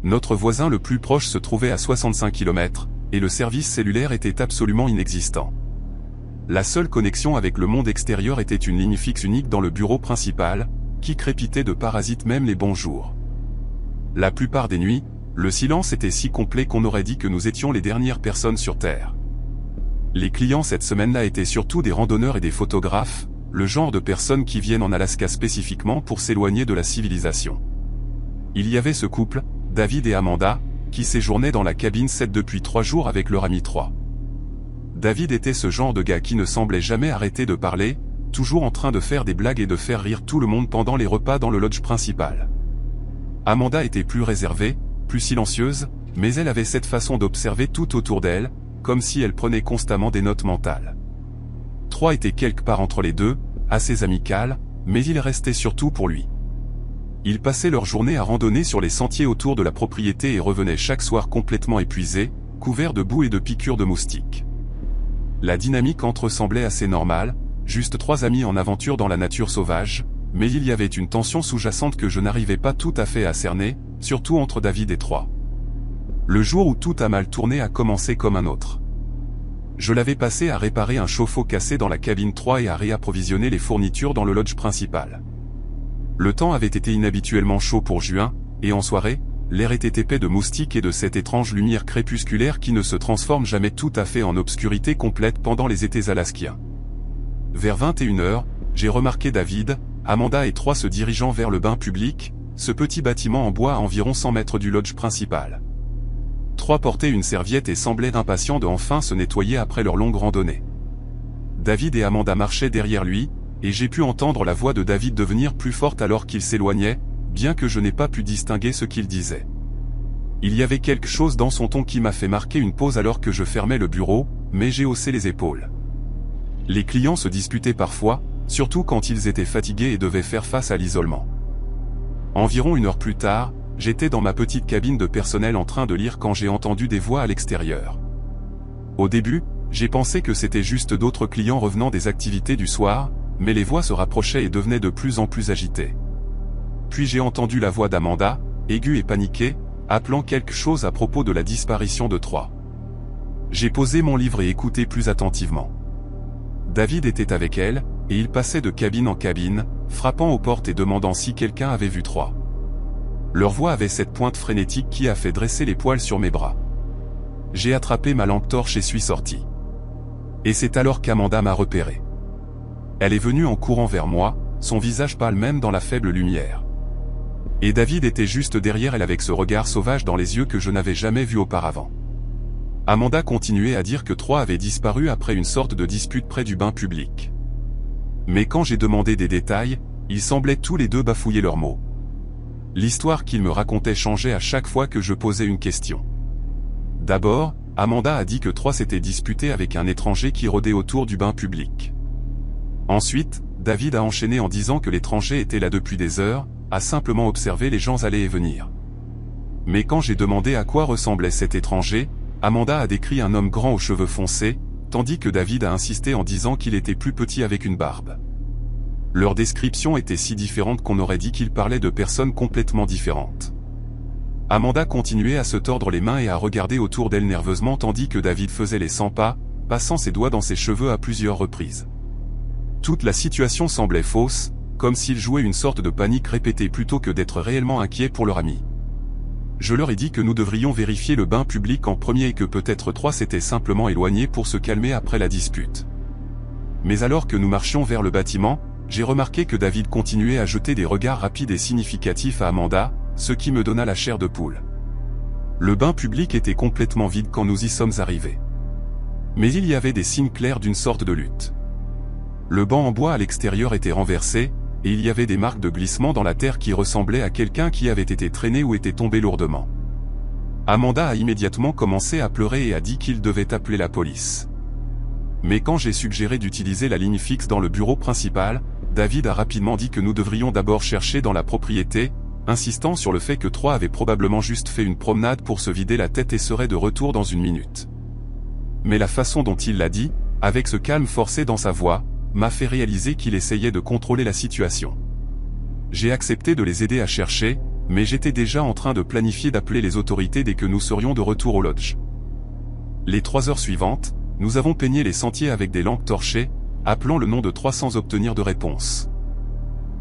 Notre voisin le plus proche se trouvait à 65 km, et le service cellulaire était absolument inexistant. La seule connexion avec le monde extérieur était une ligne fixe unique dans le bureau principal, qui crépitait de parasites même les bons jours. La plupart des nuits, le silence était si complet qu'on aurait dit que nous étions les dernières personnes sur Terre. Les clients cette semaine-là étaient surtout des randonneurs et des photographes, le genre de personnes qui viennent en Alaska spécifiquement pour s'éloigner de la civilisation. Il y avait ce couple, David et Amanda, qui séjournaient dans la cabine 7 depuis 3 jours avec leur ami 3. David était ce genre de gars qui ne semblait jamais arrêter de parler, toujours en train de faire des blagues et de faire rire tout le monde pendant les repas dans le lodge principal. Amanda était plus réservée, plus silencieuse, mais elle avait cette façon d'observer tout autour d'elle, comme si elle prenait constamment des notes mentales. 3 était quelque part entre les deux, assez amical, mais il restait surtout pour lui. Ils passaient leur journée à randonner sur les sentiers autour de la propriété et revenaient chaque soir complètement épuisés, couverts de boue et de piqûres de moustiques. La dynamique entre eux semblait assez normale, juste 3 amis en aventure dans la nature sauvage, mais il y avait une tension sous-jacente que je n'arrivais pas tout à fait à cerner, surtout entre David et 3. Le jour où tout a mal tourné a commencé comme un autre. Je l'avais passé à réparer un chauffe-eau cassé dans la cabine 3 et à réapprovisionner les fournitures dans le lodge principal. Le temps avait été inhabituellement chaud pour juin, et en soirée, l'air était épais de moustiques et de cette étrange lumière crépusculaire qui ne se transforme jamais tout à fait en obscurité complète pendant les étés alaskiens. Vers 21h, j'ai remarqué David, Amanda et 3 se dirigeant vers le bain public, ce petit bâtiment en bois à environ 100 mètres du lodge principal. 3 portaient une serviette et semblaient impatients de enfin se nettoyer après leur longue randonnée. David et Amanda marchaient derrière lui, et j'ai pu entendre la voix de David devenir plus forte alors qu'il s'éloignait, bien que je n'ai pas pu distinguer ce qu'il disait. Il y avait quelque chose dans son ton qui m'a fait marquer une pause alors que je fermais le bureau, mais j'ai haussé les épaules. Les clients se disputaient parfois, surtout quand ils étaient fatigués et devaient faire face à l'isolement. Environ 1 heure plus tard, j'étais dans ma petite cabine de personnel en train de lire quand j'ai entendu des voix à l'extérieur. Au début, j'ai pensé que c'était juste d'autres clients revenant des activités du soir, mais les voix se rapprochaient et devenaient de plus en plus agitées. Puis j'ai entendu la voix d'Amanda, aiguë et paniquée, appelant quelque chose à propos de la disparition de 3. J'ai posé mon livre et écouté plus attentivement. David était avec elle, et il passait de cabine en cabine, frappant aux portes et demandant si quelqu'un avait vu 3. Leur voix avait cette pointe frénétique qui a fait dresser les poils sur mes bras. J'ai attrapé ma lampe torche et suis sorti. Et c'est alors qu'Amanda m'a repéré. Elle est venue en courant vers moi, son visage pâle même dans la faible lumière. Et David était juste derrière elle avec ce regard sauvage dans les yeux que je n'avais jamais vu auparavant. Amanda continuait à dire que 3 avait disparu après une sorte de dispute près du bain public. Mais quand j'ai demandé des détails, ils semblaient tous les deux bafouiller leurs mots. L'histoire qu'ils me racontaient changeait à chaque fois que je posais une question. D'abord, Amanda a dit que 3 s'était disputé avec un étranger qui rôdait autour du bain public. Ensuite, David a enchaîné en disant que l'étranger était là depuis des heures, à simplement observer les gens aller et venir. Mais quand j'ai demandé à quoi ressemblait cet étranger, Amanda a décrit un homme grand aux cheveux foncés, tandis que David a insisté en disant qu'il était plus petit avec une barbe. Leur description était si différente qu'on aurait dit qu'ils parlaient de personnes complètement différentes. Amanda continuait à se tordre les mains et à regarder autour d'elle nerveusement tandis que David faisait les 100 pas, passant ses doigts dans ses cheveux à plusieurs reprises. Toute la situation semblait fausse, comme s'ils jouaient une sorte de panique répétée plutôt que d'être réellement inquiets pour leur ami. Je leur ai dit que nous devrions vérifier le bain public en premier et que peut-être 3 s'étaient simplement éloignés pour se calmer après la dispute. Mais alors que nous marchions vers le bâtiment, j'ai remarqué que David continuait à jeter des regards rapides et significatifs à Amanda, ce qui me donna la chair de poule. Le bain public était complètement vide quand nous y sommes arrivés. Mais il y avait des signes clairs d'une sorte de lutte. Le banc en bois à l'extérieur était renversé, et il y avait des marques de glissement dans la terre qui ressemblaient à quelqu'un qui avait été traîné ou était tombé lourdement. Amanda a immédiatement commencé à pleurer et a dit qu'il devait appeler la police. Mais quand j'ai suggéré d'utiliser la ligne fixe dans le bureau principal, David a rapidement dit que nous devrions d'abord chercher dans la propriété, insistant sur le fait que Troy avait probablement juste fait une promenade pour se vider la tête et serait de retour dans une minute. Mais la façon dont il l'a dit, avec ce calme forcé dans sa voix, m'a fait réaliser qu'il essayait de contrôler la situation. J'ai accepté de les aider à chercher, mais j'étais déjà en train de planifier d'appeler les autorités dès que nous serions de retour au lodge. Les 3 heures suivantes, nous avons peigné les sentiers avec des lampes torchées, appelant le nom de Troy sans obtenir de réponse.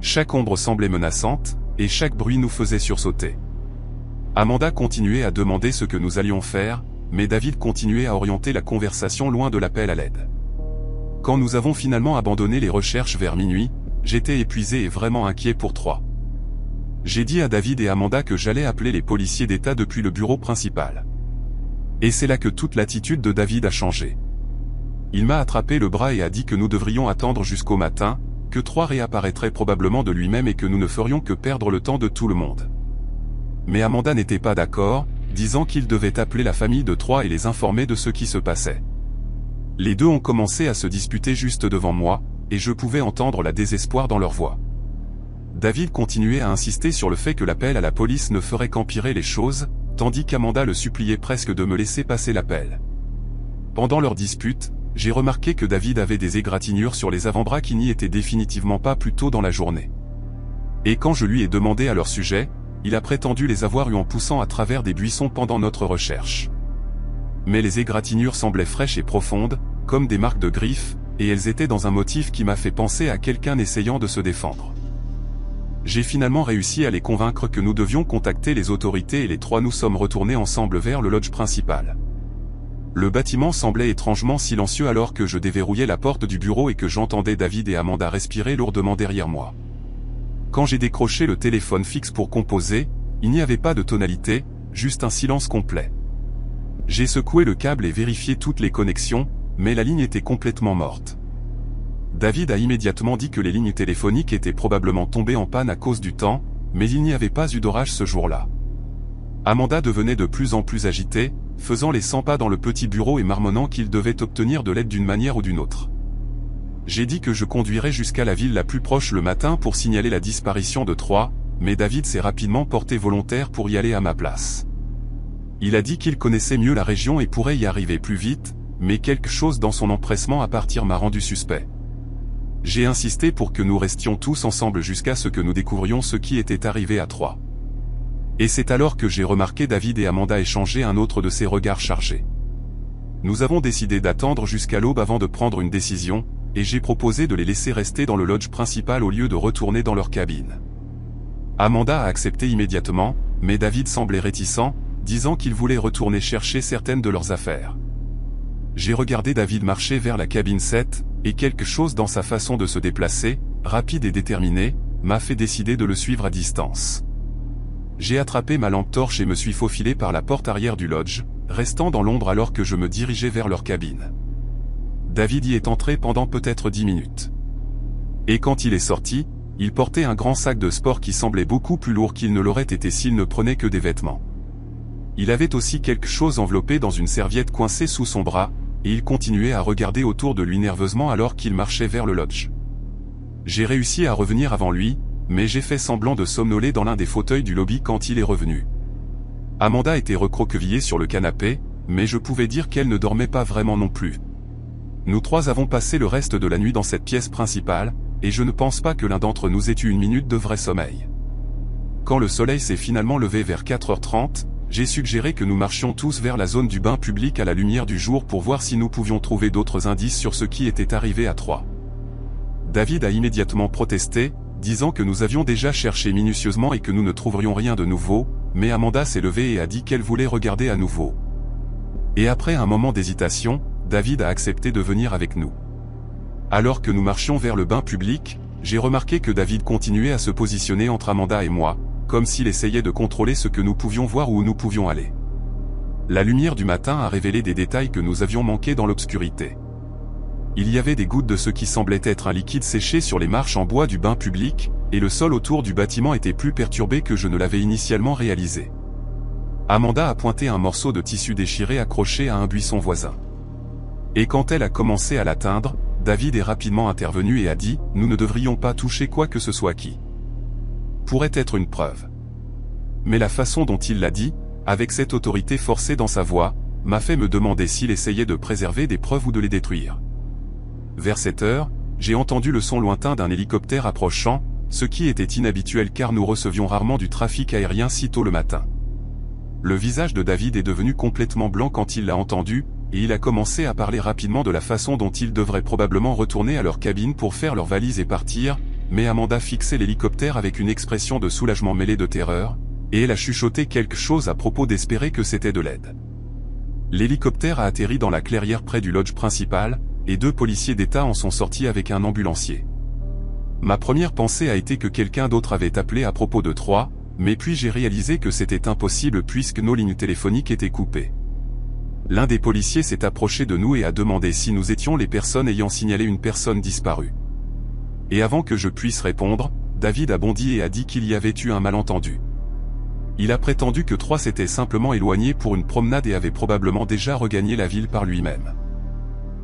Chaque ombre semblait menaçante, et chaque bruit nous faisait sursauter. Amanda continuait à demander ce que nous allions faire, mais David continuait à orienter la conversation loin de l'appel à l'aide. Quand nous avons finalement abandonné les recherches vers minuit, j'étais épuisé et vraiment inquiet pour Troy. J'ai dit à David et Amanda que j'allais appeler les policiers d'État depuis le bureau principal. Et c'est là que toute l'attitude de David a changé. Il m'a attrapé le bras et a dit que nous devrions attendre jusqu'au matin, que Troy réapparaîtrait probablement de lui-même et que nous ne ferions que perdre le temps de tout le monde. Mais Amanda n'était pas d'accord, disant qu'il devait appeler la famille de Troy et les informer de ce qui se passait. Les deux ont commencé à se disputer juste devant moi, et je pouvais entendre la désespoir dans leur voix. David continuait à insister sur le fait que l'appel à la police ne ferait qu'empirer les choses, tandis qu'Amanda le suppliait presque de me laisser passer l'appel. Pendant leur dispute, j'ai remarqué que David avait des égratignures sur les avant-bras qui n'y étaient définitivement pas plus tôt dans la journée. Et quand je lui ai demandé à leur sujet, il a prétendu les avoir eus en poussant à travers des buissons pendant notre recherche. Mais les égratignures semblaient fraîches et profondes, comme des marques de griffes, et elles étaient dans un motif qui m'a fait penser à quelqu'un essayant de se défendre. J'ai finalement réussi à les convaincre que nous devions contacter les autorités et les 3 nous sommes retournés ensemble vers le lodge principal. Le bâtiment semblait étrangement silencieux alors que je déverrouillais la porte du bureau et que j'entendais David et Amanda respirer lourdement derrière moi. Quand j'ai décroché le téléphone fixe pour composer, il n'y avait pas de tonalité, juste un silence complet. J'ai secoué le câble et vérifié toutes les connexions, mais la ligne était complètement morte. David a immédiatement dit que les lignes téléphoniques étaient probablement tombées en panne à cause du temps, mais il n'y avait pas eu d'orage ce jour-là. Amanda devenait de plus en plus agitée, faisant les 100 pas dans le petit bureau et marmonnant qu'il devait obtenir de l'aide d'une manière ou d'une autre. J'ai dit que je conduirais jusqu'à la ville la plus proche le matin pour signaler la disparition de Troy, mais David s'est rapidement porté volontaire pour y aller à ma place. Il a dit qu'il connaissait mieux la région et pourrait y arriver plus vite, mais quelque chose dans son empressement à partir m'a rendu suspect. J'ai insisté pour que nous restions tous ensemble jusqu'à ce que nous découvrions ce qui était arrivé à Troy. Et c'est alors que j'ai remarqué David et Amanda échanger un autre de ces regards chargés. Nous avons décidé d'attendre jusqu'à l'aube avant de prendre une décision, et j'ai proposé de les laisser rester dans le lodge principal au lieu de retourner dans leur cabine. Amanda a accepté immédiatement, mais David semblait réticent, disant qu'il voulait retourner chercher certaines de leurs affaires. J'ai regardé David marcher vers la cabine 7, et quelque chose dans sa façon de se déplacer, rapide et déterminée, m'a fait décider de le suivre à distance. J'ai attrapé ma lampe torche et me suis faufilé par la porte arrière du lodge, restant dans l'ombre alors que je me dirigeais vers leur cabine. David y est entré pendant peut-être 10 minutes. Et quand il est sorti, il portait un grand sac de sport qui semblait beaucoup plus lourd qu'il ne l'aurait été s'il ne prenait que des vêtements. Il avait aussi quelque chose enveloppé dans une serviette coincée sous son bras, et il continuait à regarder autour de lui nerveusement alors qu'il marchait vers le lodge. J'ai réussi à revenir avant lui, mais j'ai fait semblant de somnoler dans l'un des fauteuils du lobby quand il est revenu. Amanda était recroquevillée sur le canapé, mais je pouvais dire qu'elle ne dormait pas vraiment non plus. Nous 3 avons passé le reste de la nuit dans cette pièce principale, et je ne pense pas que l'un d'entre nous ait eu une minute de vrai sommeil. Quand le soleil s'est finalement levé vers 4h30, j'ai suggéré que nous marchions tous vers la zone du bain public à la lumière du jour pour voir si nous pouvions trouver d'autres indices sur ce qui était arrivé à Troy. David a immédiatement protesté, disant que nous avions déjà cherché minutieusement et que nous ne trouverions rien de nouveau, mais Amanda s'est levée et a dit qu'elle voulait regarder à nouveau. Et après un moment d'hésitation, David a accepté de venir avec nous. Alors que nous marchions vers le bain public, j'ai remarqué que David continuait à se positionner entre Amanda et moi, comme s'il essayait de contrôler ce que nous pouvions voir ou où nous pouvions aller. La lumière du matin a révélé des détails que nous avions manqués dans l'obscurité. Il y avait des gouttes de ce qui semblait être un liquide séché sur les marches en bois du bain public, et le sol autour du bâtiment était plus perturbé que je ne l'avais initialement réalisé. Amanda a pointé un morceau de tissu déchiré accroché à un buisson voisin. Et quand elle a commencé à l'atteindre, David est rapidement intervenu et a dit « Nous ne devrions pas toucher quoi que ce soit qui pourrait être une preuve. » Mais la façon dont il l'a dit, avec cette autorité forcée dans sa voix, m'a fait me demander s'il essayait de préserver des preuves ou de les détruire. Vers 7 heures, j'ai entendu le son lointain d'un hélicoptère approchant, ce qui était inhabituel car nous recevions rarement du trafic aérien si tôt le matin. Le visage de David est devenu complètement blanc quand il l'a entendu, et il a commencé à parler rapidement de la façon dont ils devraient probablement retourner à leur cabine pour faire leurs valises et partir, mais Amanda fixait l'hélicoptère avec une expression de soulagement mêlée de terreur, et elle a chuchoté quelque chose à propos d'espérer que c'était de l'aide. L'hélicoptère a atterri dans la clairière près du lodge principal, et 2 policiers d'État en sont sortis avec un ambulancier. Ma première pensée a été que quelqu'un d'autre avait appelé à propos de Troyes, mais puis j'ai réalisé que c'était impossible puisque nos lignes téléphoniques étaient coupées. L'un des policiers s'est approché de nous et a demandé si nous étions les personnes ayant signalé une personne disparue. Et avant que je puisse répondre, David a bondi et a dit qu'il y avait eu un malentendu. Il a prétendu que Troyes s'était simplement éloigné pour une promenade et avait probablement déjà regagné la ville par lui-même.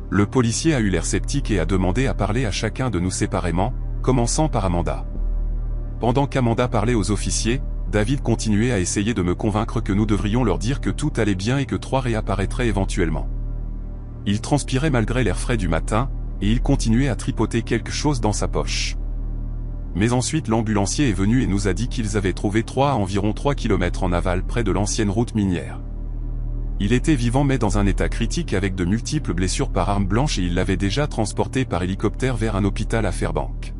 Le policier a eu l'air sceptique et a demandé à parler à chacun de nous séparément, commençant par Amanda. Pendant qu'Amanda parlait aux officiers, David continuait à essayer de me convaincre que nous devrions leur dire que tout allait bien et que Troyes réapparaîtrait éventuellement. Il transpirait malgré l'air frais du matin, et il continuait à tripoter quelque chose dans sa poche. Mais ensuite l'ambulancier est venu et nous a dit qu'ils avaient trouvé Troyes à environ 3 km en aval près de l'ancienne route minière. Il était vivant mais dans un état critique avec de multiples blessures par arme blanche et il l'avait déjà transporté par hélicoptère vers un hôpital à Fairbanks.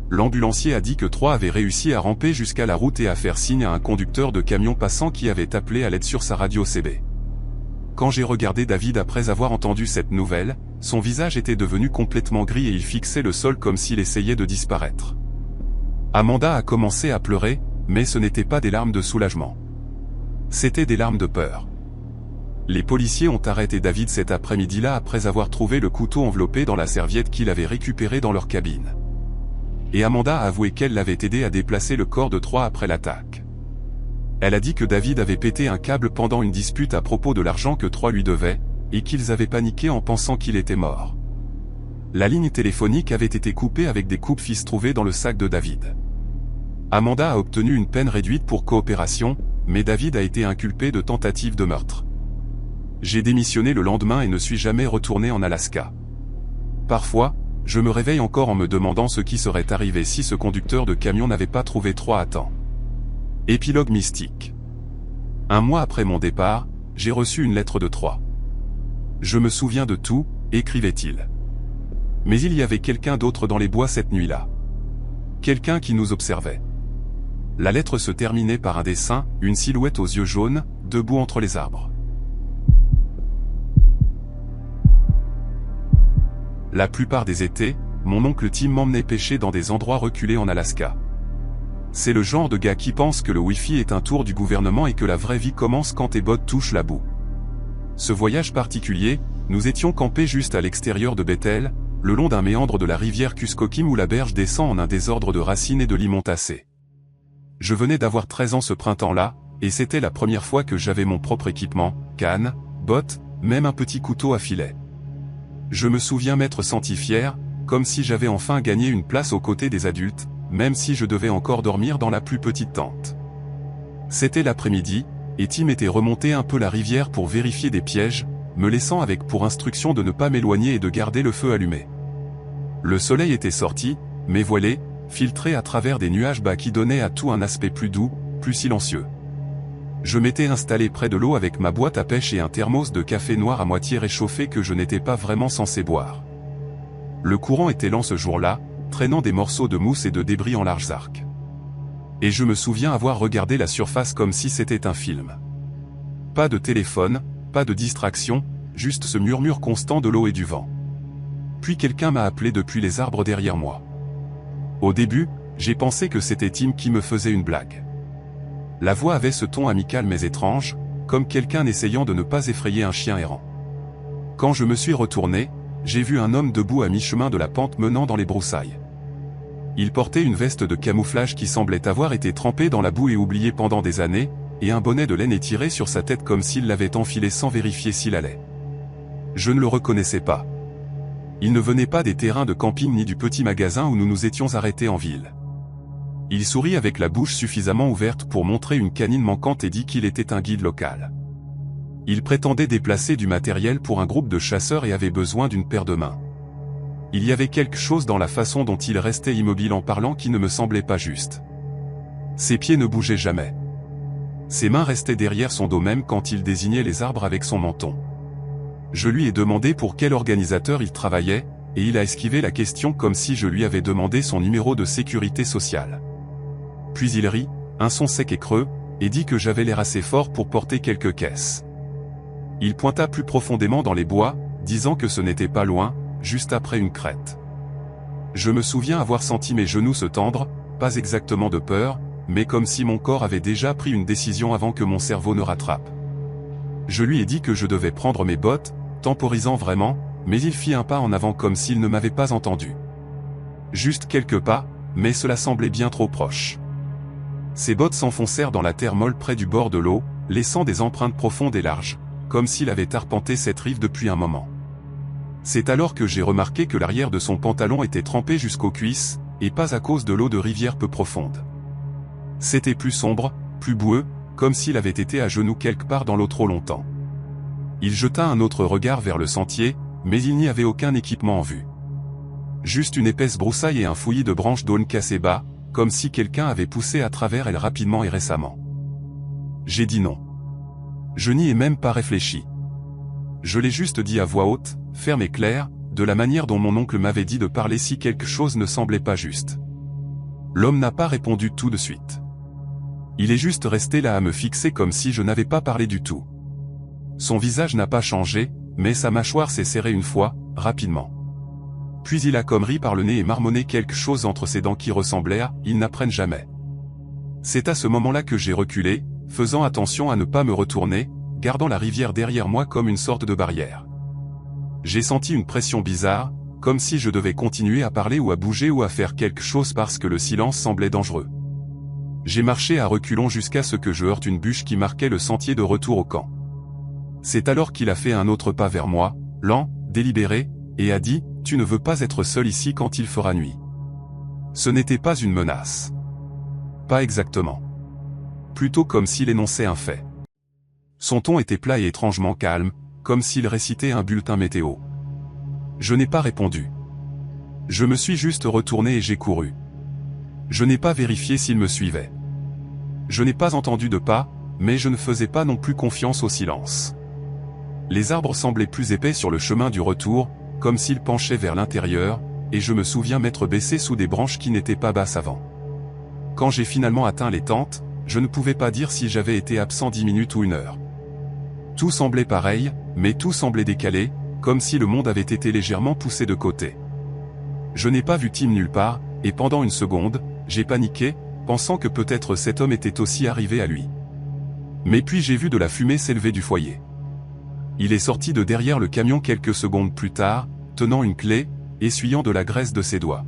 L'ambulancier a dit que Troyes avait réussi à ramper jusqu'à la route et à faire signe à un conducteur de camion passant qui avait appelé à l'aide sur sa radio CB. Quand j'ai regardé David après avoir entendu cette nouvelle, son visage était devenu complètement gris et il fixait le sol comme s'il essayait de disparaître. Amanda a commencé à pleurer, mais ce n'était pas des larmes de soulagement. C'était des larmes de peur. Les policiers ont arrêté David cet après-midi-là après avoir trouvé le couteau enveloppé dans la serviette qu'il avait récupéré dans leur cabine. Et Amanda a avoué qu'elle l'avait aidé à déplacer le corps de Troyes après l'attaque. Elle a dit que David avait pété un câble pendant une dispute à propos de l'argent que Troyes lui devait, et qu'ils avaient paniqué en pensant qu'il était mort. La ligne téléphonique avait été coupée avec des coupes-fils trouvées dans le sac de David. Amanda a obtenu une peine réduite pour coopération, mais David a été inculpé de tentative de meurtre. J'ai démissionné le lendemain et ne suis jamais retourné en Alaska. Parfois, je me réveille encore en me demandant ce qui serait arrivé si ce conducteur de camion n'avait pas trouvé Troyes à temps. Épilogue mystique. 1 mois après mon départ, j'ai reçu une lettre de Troyes. Je me souviens de tout, écrivait-il. Mais il y avait quelqu'un d'autre dans les bois cette nuit-là. Quelqu'un qui nous observait. La lettre se terminait par un dessin, une silhouette aux yeux jaunes, debout entre les arbres. La plupart des étés, mon oncle Tim m'emmenait pêcher dans des endroits reculés en Alaska. C'est le genre de gars qui pense que le Wi-Fi est un tour du gouvernement et que la vraie vie commence quand tes bottes touchent la boue. Ce voyage particulier, nous étions campés juste à l'extérieur de Bethel, le long d'un méandre de la rivière Kuskokim où la berge descend en un désordre de racines et de limons tassés. Je venais d'avoir 13 ans ce printemps-là, et c'était la première fois que j'avais mon propre équipement, canne, bottes, même un petit couteau à filet. Je me souviens m'être senti fier, comme si j'avais enfin gagné une place aux côtés des adultes, même si je devais encore dormir dans la plus petite tente. C'était l'après-midi, et Tim était remonté un peu la rivière pour vérifier des pièges, me laissant avec pour instruction de ne pas m'éloigner et de garder le feu allumé. Le soleil était sorti, mais voilé, filtré à travers des nuages bas qui donnaient à tout un aspect plus doux, plus silencieux. Je m'étais installé près de l'eau avec ma boîte à pêche et un thermos de café noir à moitié réchauffé que je n'étais pas vraiment censé boire. Le courant était lent ce jour-là, traînant des morceaux de mousse et de débris en larges arcs. Et je me souviens avoir regardé la surface comme si c'était un film. Pas de téléphone, pas de distraction, juste ce murmure constant de l'eau et du vent. Puis quelqu'un m'a appelé depuis les arbres derrière moi. Au début, j'ai pensé que c'était Tim qui me faisait une blague. La voix avait ce ton amical mais étrange, comme quelqu'un essayant de ne pas effrayer un chien errant. Quand je me suis retourné, j'ai vu un homme debout à mi-chemin de la pente menant dans les broussailles. Il portait une veste de camouflage qui semblait avoir été trempée dans la boue et oubliée pendant des années, et un bonnet de laine étiré sur sa tête comme s'il l'avait enfilé sans vérifier s'il allait. Je ne le reconnaissais pas. Il ne venait pas des terrains de camping ni du petit magasin où nous nous étions arrêtés en ville. Il sourit avec la bouche suffisamment ouverte pour montrer une canine manquante et dit qu'il était un guide local. Il prétendait déplacer du matériel pour un groupe de chasseurs et avait besoin d'une paire de mains. Il y avait quelque chose dans la façon dont il restait immobile en parlant qui ne me semblait pas juste. Ses pieds ne bougeaient jamais. Ses mains restaient derrière son dos même quand il désignait les arbres avec son menton. Je lui ai demandé pour quel organisateur il travaillait, et il a esquivé la question comme si je lui avais demandé son numéro de sécurité sociale. Puis il rit, un son sec et creux, et dit que j'avais l'air assez fort pour porter quelques caisses. Il pointa plus profondément dans les bois, disant que ce n'était pas loin, juste après une crête. Je me souviens avoir senti mes genoux se tendre, pas exactement de peur, mais comme si mon corps avait déjà pris une décision avant que mon cerveau ne rattrape. Je lui ai dit que je devais prendre mes bottes, temporisant vraiment, mais il fit un pas en avant comme s'il ne m'avait pas entendu. Juste quelques pas, mais cela semblait bien trop proche. Ses bottes s'enfoncèrent dans la terre molle près du bord de l'eau, laissant des empreintes profondes et larges, comme s'il avait arpenté cette rive depuis un moment. C'est alors que j'ai remarqué que l'arrière de son pantalon était trempé jusqu'aux cuisses, et pas à cause de l'eau de rivière peu profonde. C'était plus sombre, plus boueux, comme s'il avait été à genoux quelque part dans l'eau trop longtemps. Il jeta un autre regard vers le sentier, mais il n'y avait aucun équipement en vue. Juste une épaisse broussaille et un fouillis de branches d'aulne cassées bas, comme si quelqu'un avait poussé à travers elles rapidement et récemment. J'ai dit non. Je n'y ai même pas réfléchi. Je l'ai juste dit à voix haute, ferme et claire, de la manière dont mon oncle m'avait dit de parler si quelque chose ne semblait pas juste. L'homme n'a pas répondu tout de suite. Il est juste resté là à me fixer comme si je n'avais pas parlé du tout. Son visage n'a pas changé, mais sa mâchoire s'est serrée une fois, rapidement. Puis il a comme ri par le nez et marmonné quelque chose entre ses dents qui ressemblait à « ils n'apprennent jamais ». C'est à ce moment-là que j'ai reculé, faisant attention à ne pas me retourner, gardant la rivière derrière moi comme une sorte de barrière. J'ai senti une pression bizarre, comme si je devais continuer à parler ou à bouger ou à faire quelque chose parce que le silence semblait dangereux. J'ai marché à reculons jusqu'à ce que je heurte une bûche qui marquait le sentier de retour au camp. C'est alors qu'il a fait un autre pas vers moi, lent, délibéré, et a dit « Tu ne veux pas être seul ici quand il fera nuit ». Ce n'était pas une menace. Pas exactement. Plutôt comme s'il énonçait un fait. Son ton était plat et étrangement calme, comme s'il récitait un bulletin météo. Je n'ai pas répondu. Je me suis juste retourné et j'ai couru. Je n'ai pas vérifié s'il me suivait. Je n'ai pas entendu de pas, mais je ne faisais pas non plus confiance au silence. Les arbres semblaient plus épais sur le chemin du retour, comme s'ils penchaient vers l'intérieur, et je me souviens m'être baissé sous des branches qui n'étaient pas basses avant. Quand j'ai finalement atteint les tentes, je ne pouvais pas dire si j'avais été absent 10 minutes ou 1 heure. Tout semblait pareil, mais tout semblait décalé, comme si le monde avait été légèrement poussé de côté. Je n'ai pas vu Tim nulle part, et pendant une seconde, j'ai paniqué, pensant que peut-être cet homme était aussi arrivé à lui. Mais puis j'ai vu de la fumée s'élever du foyer. Il est sorti de derrière le camion quelques secondes plus tard, tenant une clé, essuyant de la graisse de ses doigts.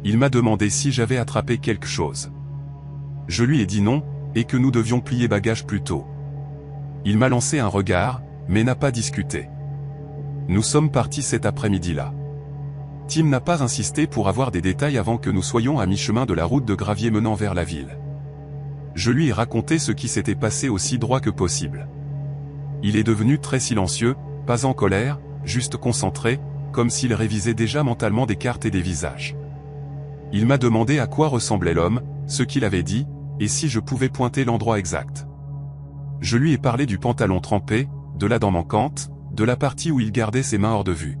Il m'a demandé si j'avais attrapé quelque chose. Je lui ai dit non, et que nous devions plier bagages plus tôt. Il m'a lancé un regard, mais n'a pas discuté. Nous sommes partis cet après-midi-là. Tim n'a pas insisté pour avoir des détails avant que nous soyons à mi-chemin de la route de gravier menant vers la ville. Je lui ai raconté ce qui s'était passé aussi droit que possible. Il est devenu très silencieux, pas en colère, juste concentré, comme s'il révisait déjà mentalement des cartes et des visages. Il m'a demandé à quoi ressemblait l'homme, ce qu'il avait dit, et si je pouvais pointer l'endroit exact. Je lui ai parlé du pantalon trempé, de la dent manquante, de la partie où il gardait ses mains hors de vue.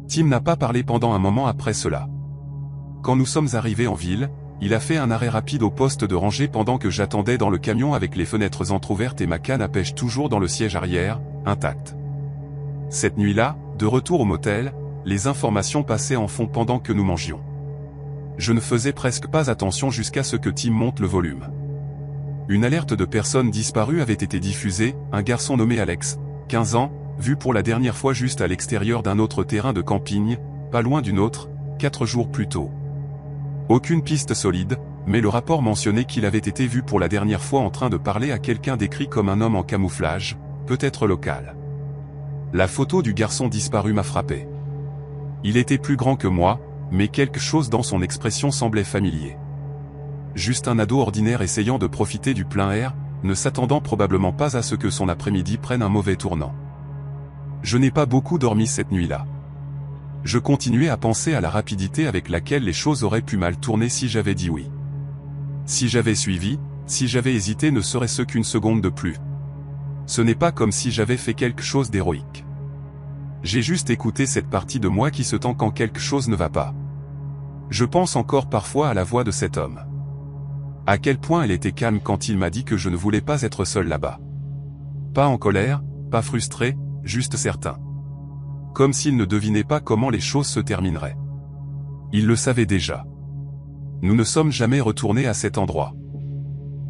Tim n'a pas parlé pendant un moment après cela. Quand nous sommes arrivés en ville, il a fait un arrêt rapide au poste de rangée pendant que j'attendais dans le camion avec les fenêtres entr'ouvertes et ma canne à pêche toujours dans le siège arrière, intacte. Cette nuit-là, de retour au motel, les informations passaient en fond pendant que nous mangions. Je ne faisais presque pas attention jusqu'à ce que Tim monte le volume. Une alerte de personnes disparues avait été diffusée, un garçon nommé Alex, 15 ans, vu pour la dernière fois juste à l'extérieur d'un autre terrain de camping, pas loin d'une autre, 4 jours plus tôt. Aucune piste solide, mais le rapport mentionnait qu'il avait été vu pour la dernière fois en train de parler à quelqu'un décrit comme un homme en camouflage, peut-être local. La photo du garçon disparu m'a frappé. Il était plus grand que moi, mais quelque chose dans son expression semblait familier. Juste un ado ordinaire essayant de profiter du plein air, ne s'attendant probablement pas à ce que son après-midi prenne un mauvais tournant. Je n'ai pas beaucoup dormi cette nuit-là. Je continuais à penser à la rapidité avec laquelle les choses auraient pu mal tourner si j'avais dit oui. Si j'avais suivi, si j'avais hésité ne serait-ce qu'une seconde de plus. Ce n'est pas comme si j'avais fait quelque chose d'héroïque. J'ai juste écouté cette partie de moi qui se tend quand quelque chose ne va pas. Je pense encore parfois à la voix de cet homme. À quel point elle était calme quand il m'a dit que je ne voulais pas être seul là-bas. Pas en colère, pas frustré, juste certain. Comme s'il ne devinait pas comment les choses se termineraient. Il le savait déjà. Nous ne sommes jamais retournés à cet endroit.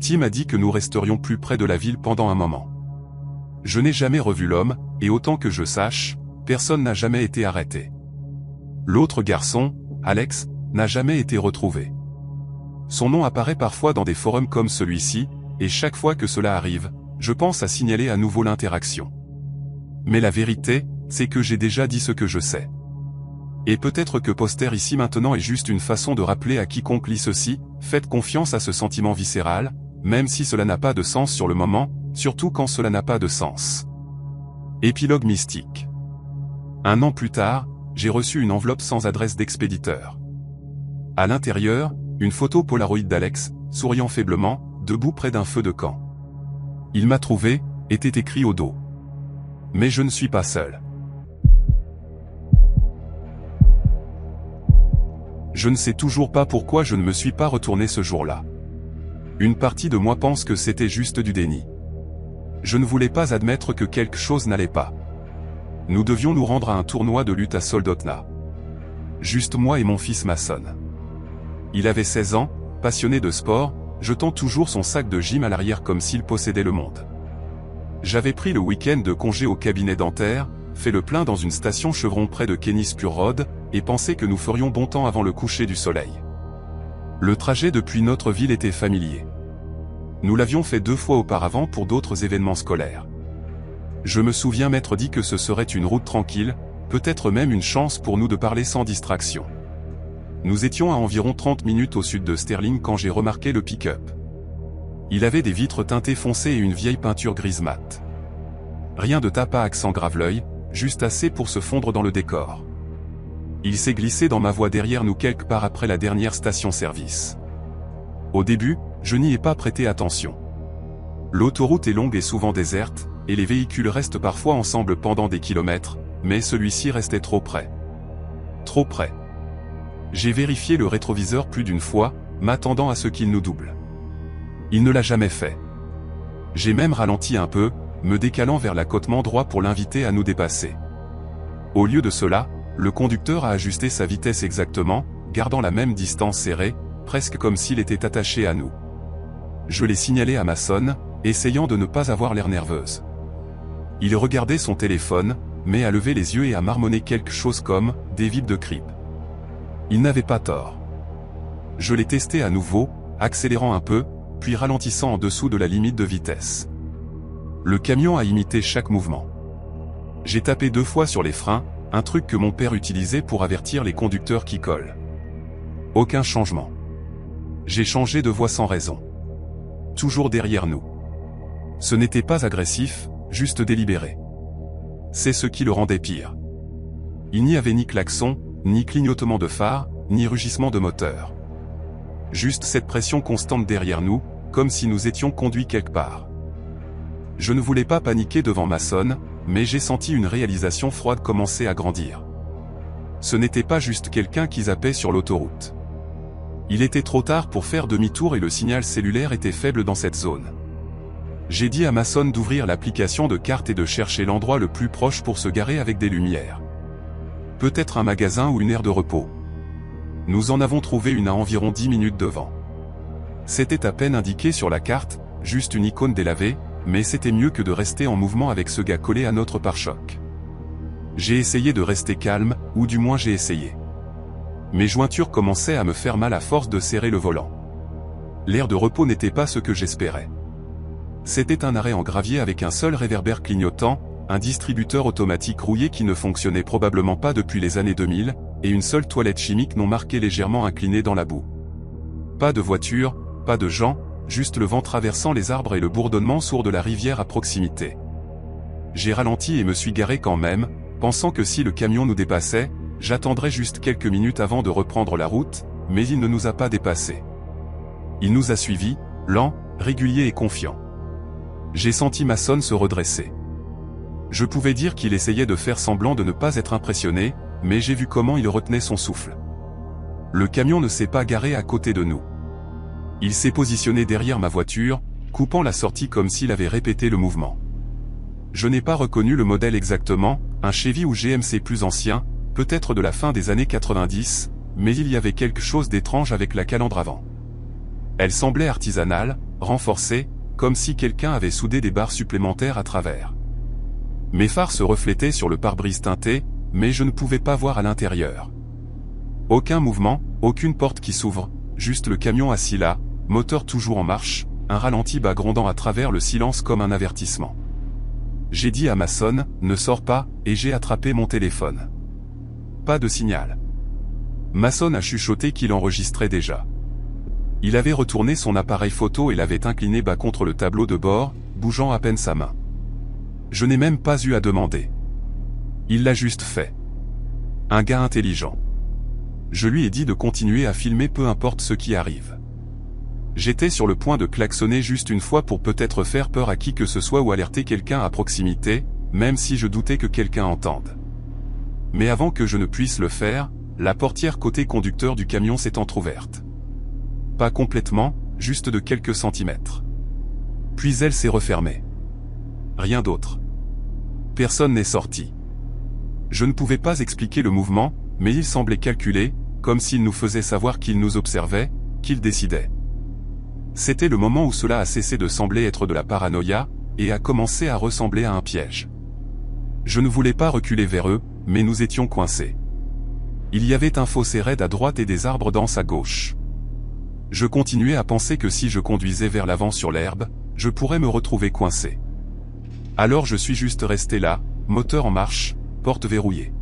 Tim a dit que nous resterions plus près de la ville pendant un moment. Je n'ai jamais revu l'homme, et autant que je sache, personne n'a jamais été arrêté. L'autre garçon, Alex, n'a jamais été retrouvé. Son nom apparaît parfois dans des forums comme celui-ci, et chaque fois que cela arrive, je pense à signaler à nouveau l'interaction. Mais la vérité, c'est que j'ai déjà dit ce que je sais. Et peut-être que poster ici maintenant est juste une façon de rappeler à quiconque lit ceci, faites confiance à ce sentiment viscéral, même si cela n'a pas de sens sur le moment, surtout quand cela n'a pas de sens. Épilogue mystique. 1 an plus tard, j'ai reçu une enveloppe sans adresse d'expéditeur. À l'intérieur, une photo Polaroid d'Alex, souriant faiblement, debout près d'un feu de camp. Il m'a trouvé, était écrit au dos. Mais je ne suis pas seul. Je ne sais toujours pas pourquoi je ne me suis pas retourné ce jour-là. Une partie de moi pense que c'était juste du déni. Je ne voulais pas admettre que quelque chose n'allait pas. Nous devions nous rendre à un tournoi de lutte à Soldotna. Juste moi et mon fils Mason. Il avait 16 ans, passionné de sport, jetant toujours son sac de gym à l'arrière comme s'il possédait le monde. J'avais pris le week-end de congé au cabinet dentaire, fait le plein dans une station Chevron près de Kennispur Road, et pensé que nous ferions bon temps avant le coucher du soleil. Le trajet depuis notre ville était familier. Nous l'avions fait 2 fois auparavant pour d'autres événements scolaires. Je me souviens m'être dit que ce serait une route tranquille, peut-être même une chance pour nous de parler sans distraction. Nous étions à environ 30 minutes au sud de Sterling quand j'ai remarqué le pick-up. Il avait des vitres teintées foncées et une vieille peinture grise mat. Rien de tape à accent grave l'œil, juste assez pour se fondre dans le décor. Il s'est glissé dans ma voie derrière nous quelque part après la dernière station-service. Au début, je n'y ai pas prêté attention. L'autoroute est longue et souvent déserte, et les véhicules restent parfois ensemble pendant des kilomètres, mais celui-ci restait trop près. Trop près. J'ai vérifié le rétroviseur plus d'une fois, m'attendant à ce qu'il nous double. Il ne l'a jamais fait. J'ai même ralenti un peu, me décalant vers l'accotement droit pour l'inviter à nous dépasser. Au lieu de cela, le conducteur a ajusté sa vitesse exactement, gardant la même distance serrée, presque comme s'il était attaché à nous. Je l'ai signalé à Mason, essayant de ne pas avoir l'air nerveuse. Il regardait son téléphone, mais a levé les yeux et a marmonné quelque chose comme « des vibes de creep ». Il n'avait pas tort. Je l'ai testé à nouveau, accélérant un peu, puis ralentissant en dessous de la limite de vitesse. Le camion a imité chaque mouvement. J'ai tapé 2 fois sur les freins, un truc que mon père utilisait pour avertir les conducteurs qui collent. Aucun changement. J'ai changé de voie sans raison. Toujours derrière nous. Ce n'était pas agressif, juste délibéré. C'est ce qui le rendait pire. Il n'y avait ni klaxon, ni clignotement de phare, ni rugissement de moteur. Juste cette pression constante derrière nous, comme si nous étions conduits quelque part. Je ne voulais pas paniquer devant Mason, mais j'ai senti une réalisation froide commencer à grandir. Ce n'était pas juste quelqu'un qui zappait sur l'autoroute. Il était trop tard pour faire demi-tour et le signal cellulaire était faible dans cette zone. J'ai dit à Mason d'ouvrir l'application de carte et de chercher l'endroit le plus proche pour se garer avec des lumières. Peut-être un magasin ou une aire de repos. Nous en avons trouvé une à environ 10 minutes devant. C'était à peine indiqué sur la carte, juste une icône délavée, mais c'était mieux que de rester en mouvement avec ce gars collé à notre pare-choc. J'ai essayé de rester calme, ou du moins j'ai essayé. Mes jointures commençaient à me faire mal à force de serrer le volant. L'air de repos n'était pas ce que j'espérais. C'était un arrêt en gravier avec un seul réverbère clignotant, un distributeur automatique rouillé qui ne fonctionnait probablement pas depuis les années 2000, et une seule toilette chimique non marquée légèrement inclinée dans la boue. Pas de voiture, pas de gens, juste le vent traversant les arbres et le bourdonnement sourd de la rivière à proximité. J'ai ralenti et me suis garé quand même, pensant que si le camion nous dépassait, j'attendrais juste quelques minutes avant de reprendre la route, mais il ne nous a pas dépassés. Il nous a suivis, lent, régulier et confiant. J'ai senti Mason se redresser. Je pouvais dire qu'il essayait de faire semblant de ne pas être impressionné, mais j'ai vu comment il retenait son souffle. Le camion ne s'est pas garé à côté de nous. Il s'est positionné derrière ma voiture, coupant la sortie comme s'il avait répété le mouvement. Je n'ai pas reconnu le modèle exactement, un Chevy ou GMC plus ancien, peut-être de la fin des années 90, mais il y avait quelque chose d'étrange avec la calandre avant. Elle semblait artisanale, renforcée, comme si quelqu'un avait soudé des barres supplémentaires à travers. Mes phares se reflétaient sur le pare-brise teinté, mais je ne pouvais pas voir à l'intérieur. Aucun mouvement, aucune porte qui s'ouvre, juste le camion assis là, moteur toujours en marche, un ralenti bas grondant à travers le silence comme un avertissement. J'ai dit à Mason, ne sors pas, et j'ai attrapé mon téléphone. Pas de signal. Mason a chuchoté qu'il enregistrait déjà. Il avait retourné son appareil photo et l'avait incliné bas contre le tableau de bord, bougeant à peine sa main. Je n'ai même pas eu à demander. Il l'a juste fait. Un gars intelligent. Je lui ai dit de continuer à filmer peu importe ce qui arrive. J'étais sur le point de klaxonner juste une fois pour peut-être faire peur à qui que ce soit ou alerter quelqu'un à proximité, même si je doutais que quelqu'un entende. Mais avant que je ne puisse le faire, la portière côté conducteur du camion s'est entrouverte. Pas complètement, juste de quelques centimètres. Puis elle s'est refermée. Rien d'autre. Personne n'est sorti. Je ne pouvais pas expliquer le mouvement, mais il semblait calculé, comme s'il nous faisait savoir qu'il nous observait, qu'il décidait. C'était le moment où cela a cessé de sembler être de la paranoïa, et a commencé à ressembler à un piège. Je ne voulais pas reculer vers eux, mais nous étions coincés. Il y avait un fossé raide à droite et des arbres denses à gauche. Je continuais à penser que si je conduisais vers l'avant sur l'herbe, je pourrais me retrouver coincé. Alors je suis juste resté là, moteur en marche, porte verrouillée.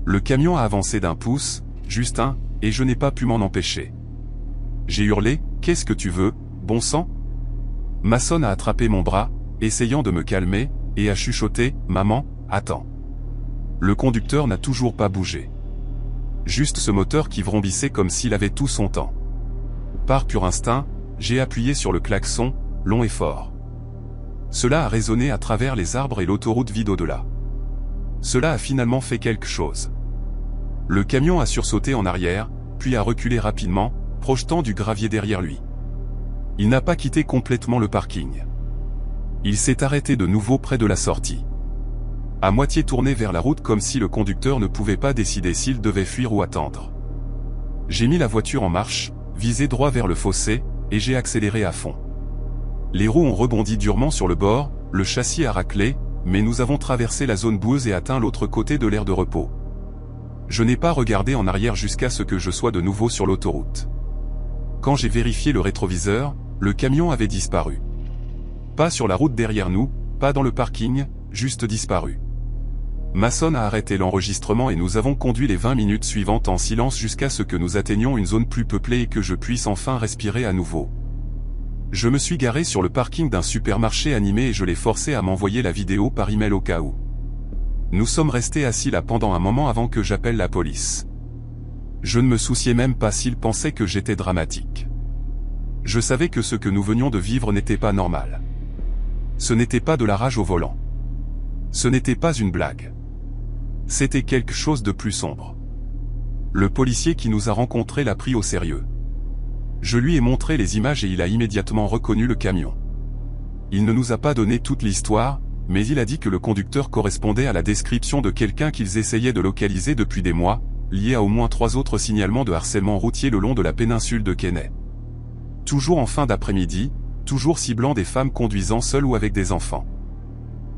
Le camion a avancé d'un pouce, juste un, et je n'ai pas pu m'en empêcher. J'ai hurlé, « Qu'est-ce que tu veux, bon sang ?» Mason a attrapé mon bras, essayant de me calmer, et a chuchoté, « Maman, attends. » Le conducteur n'a toujours pas bougé. Juste ce moteur qui vrombissait comme s'il avait tout son temps. Par pur instinct, j'ai appuyé sur le klaxon, long et fort. Cela a résonné à travers les arbres et l'autoroute vide au-delà. Cela a finalement fait quelque chose. Le camion a sursauté en arrière, puis a reculé rapidement, projetant du gravier derrière lui. Il n'a pas quitté complètement le parking. Il s'est arrêté de nouveau près de la sortie. À moitié tourné vers la route comme si le conducteur ne pouvait pas décider s'il devait fuir ou attendre. J'ai mis la voiture en marche, visé droit vers le fossé, et j'ai accéléré à fond. Les roues ont rebondi durement sur le bord, le châssis a raclé, mais nous avons traversé la zone boueuse et atteint l'autre côté de l'aire de repos. Je n'ai pas regardé en arrière jusqu'à ce que je sois de nouveau sur l'autoroute. Quand j'ai vérifié le rétroviseur, le camion avait disparu. Pas sur la route derrière nous, pas dans le parking, juste disparu. Mason a arrêté l'enregistrement et nous avons conduit les 20 minutes suivantes en silence jusqu'à ce que nous atteignions une zone plus peuplée et que je puisse enfin respirer à nouveau. Je me suis garé sur le parking d'un supermarché animé et je l'ai forcé à m'envoyer la vidéo par email au cas où. Nous sommes restés assis là pendant un moment avant que j'appelle la police. Je ne me souciais même pas s'ils pensaient que j'étais dramatique. Je savais que ce que nous venions de vivre n'était pas normal. Ce n'était pas de la rage au volant. Ce n'était pas une blague. C'était quelque chose de plus sombre. Le policier qui nous a rencontrés l'a pris au sérieux. Je lui ai montré les images et il a immédiatement reconnu le camion. Il ne nous a pas donné toute l'histoire, mais il a dit que le conducteur correspondait à la description de quelqu'un qu'ils essayaient de localiser depuis des mois, lié à au moins 3 autres signalements de harcèlement routier le long de la péninsule de Kenai. Toujours en fin d'après-midi, toujours ciblant des femmes conduisant seules ou avec des enfants.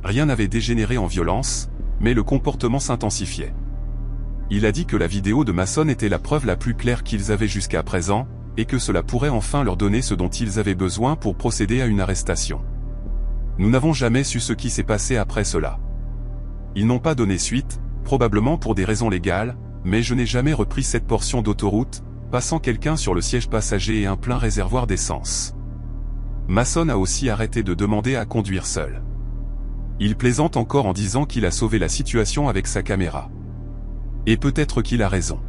Rien n'avait dégénéré en violence, mais le comportement s'intensifiait. Il a dit que la vidéo de Mason était la preuve la plus claire qu'ils avaient jusqu'à présent, et que cela pourrait enfin leur donner ce dont ils avaient besoin pour procéder à une arrestation. Nous n'avons jamais su ce qui s'est passé après cela. Ils n'ont pas donné suite, probablement pour des raisons légales, mais je n'ai jamais repris cette portion d'autoroute, passant quelqu'un sur le siège passager et un plein réservoir d'essence. Mason a aussi arrêté de demander à conduire seul. Il plaisante encore en disant qu'il a sauvé la situation avec sa caméra. Et peut-être qu'il a raison.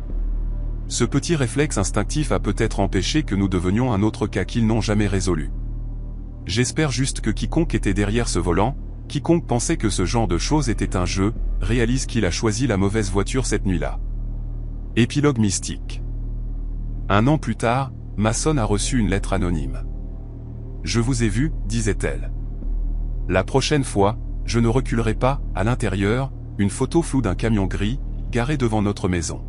Ce petit réflexe instinctif a peut-être empêché que nous devenions un autre cas qu'ils n'ont jamais résolu. J'espère juste que quiconque était derrière ce volant, quiconque pensait que ce genre de choses était un jeu, réalise qu'il a choisi la mauvaise voiture cette nuit-là. Épilogue mystique. 1 an plus tard, Mason a reçu une lettre anonyme. « Je vous ai vu, disait-elle. La prochaine fois, je ne reculerai pas, à l'intérieur, une photo floue d'un camion gris, garé devant notre maison.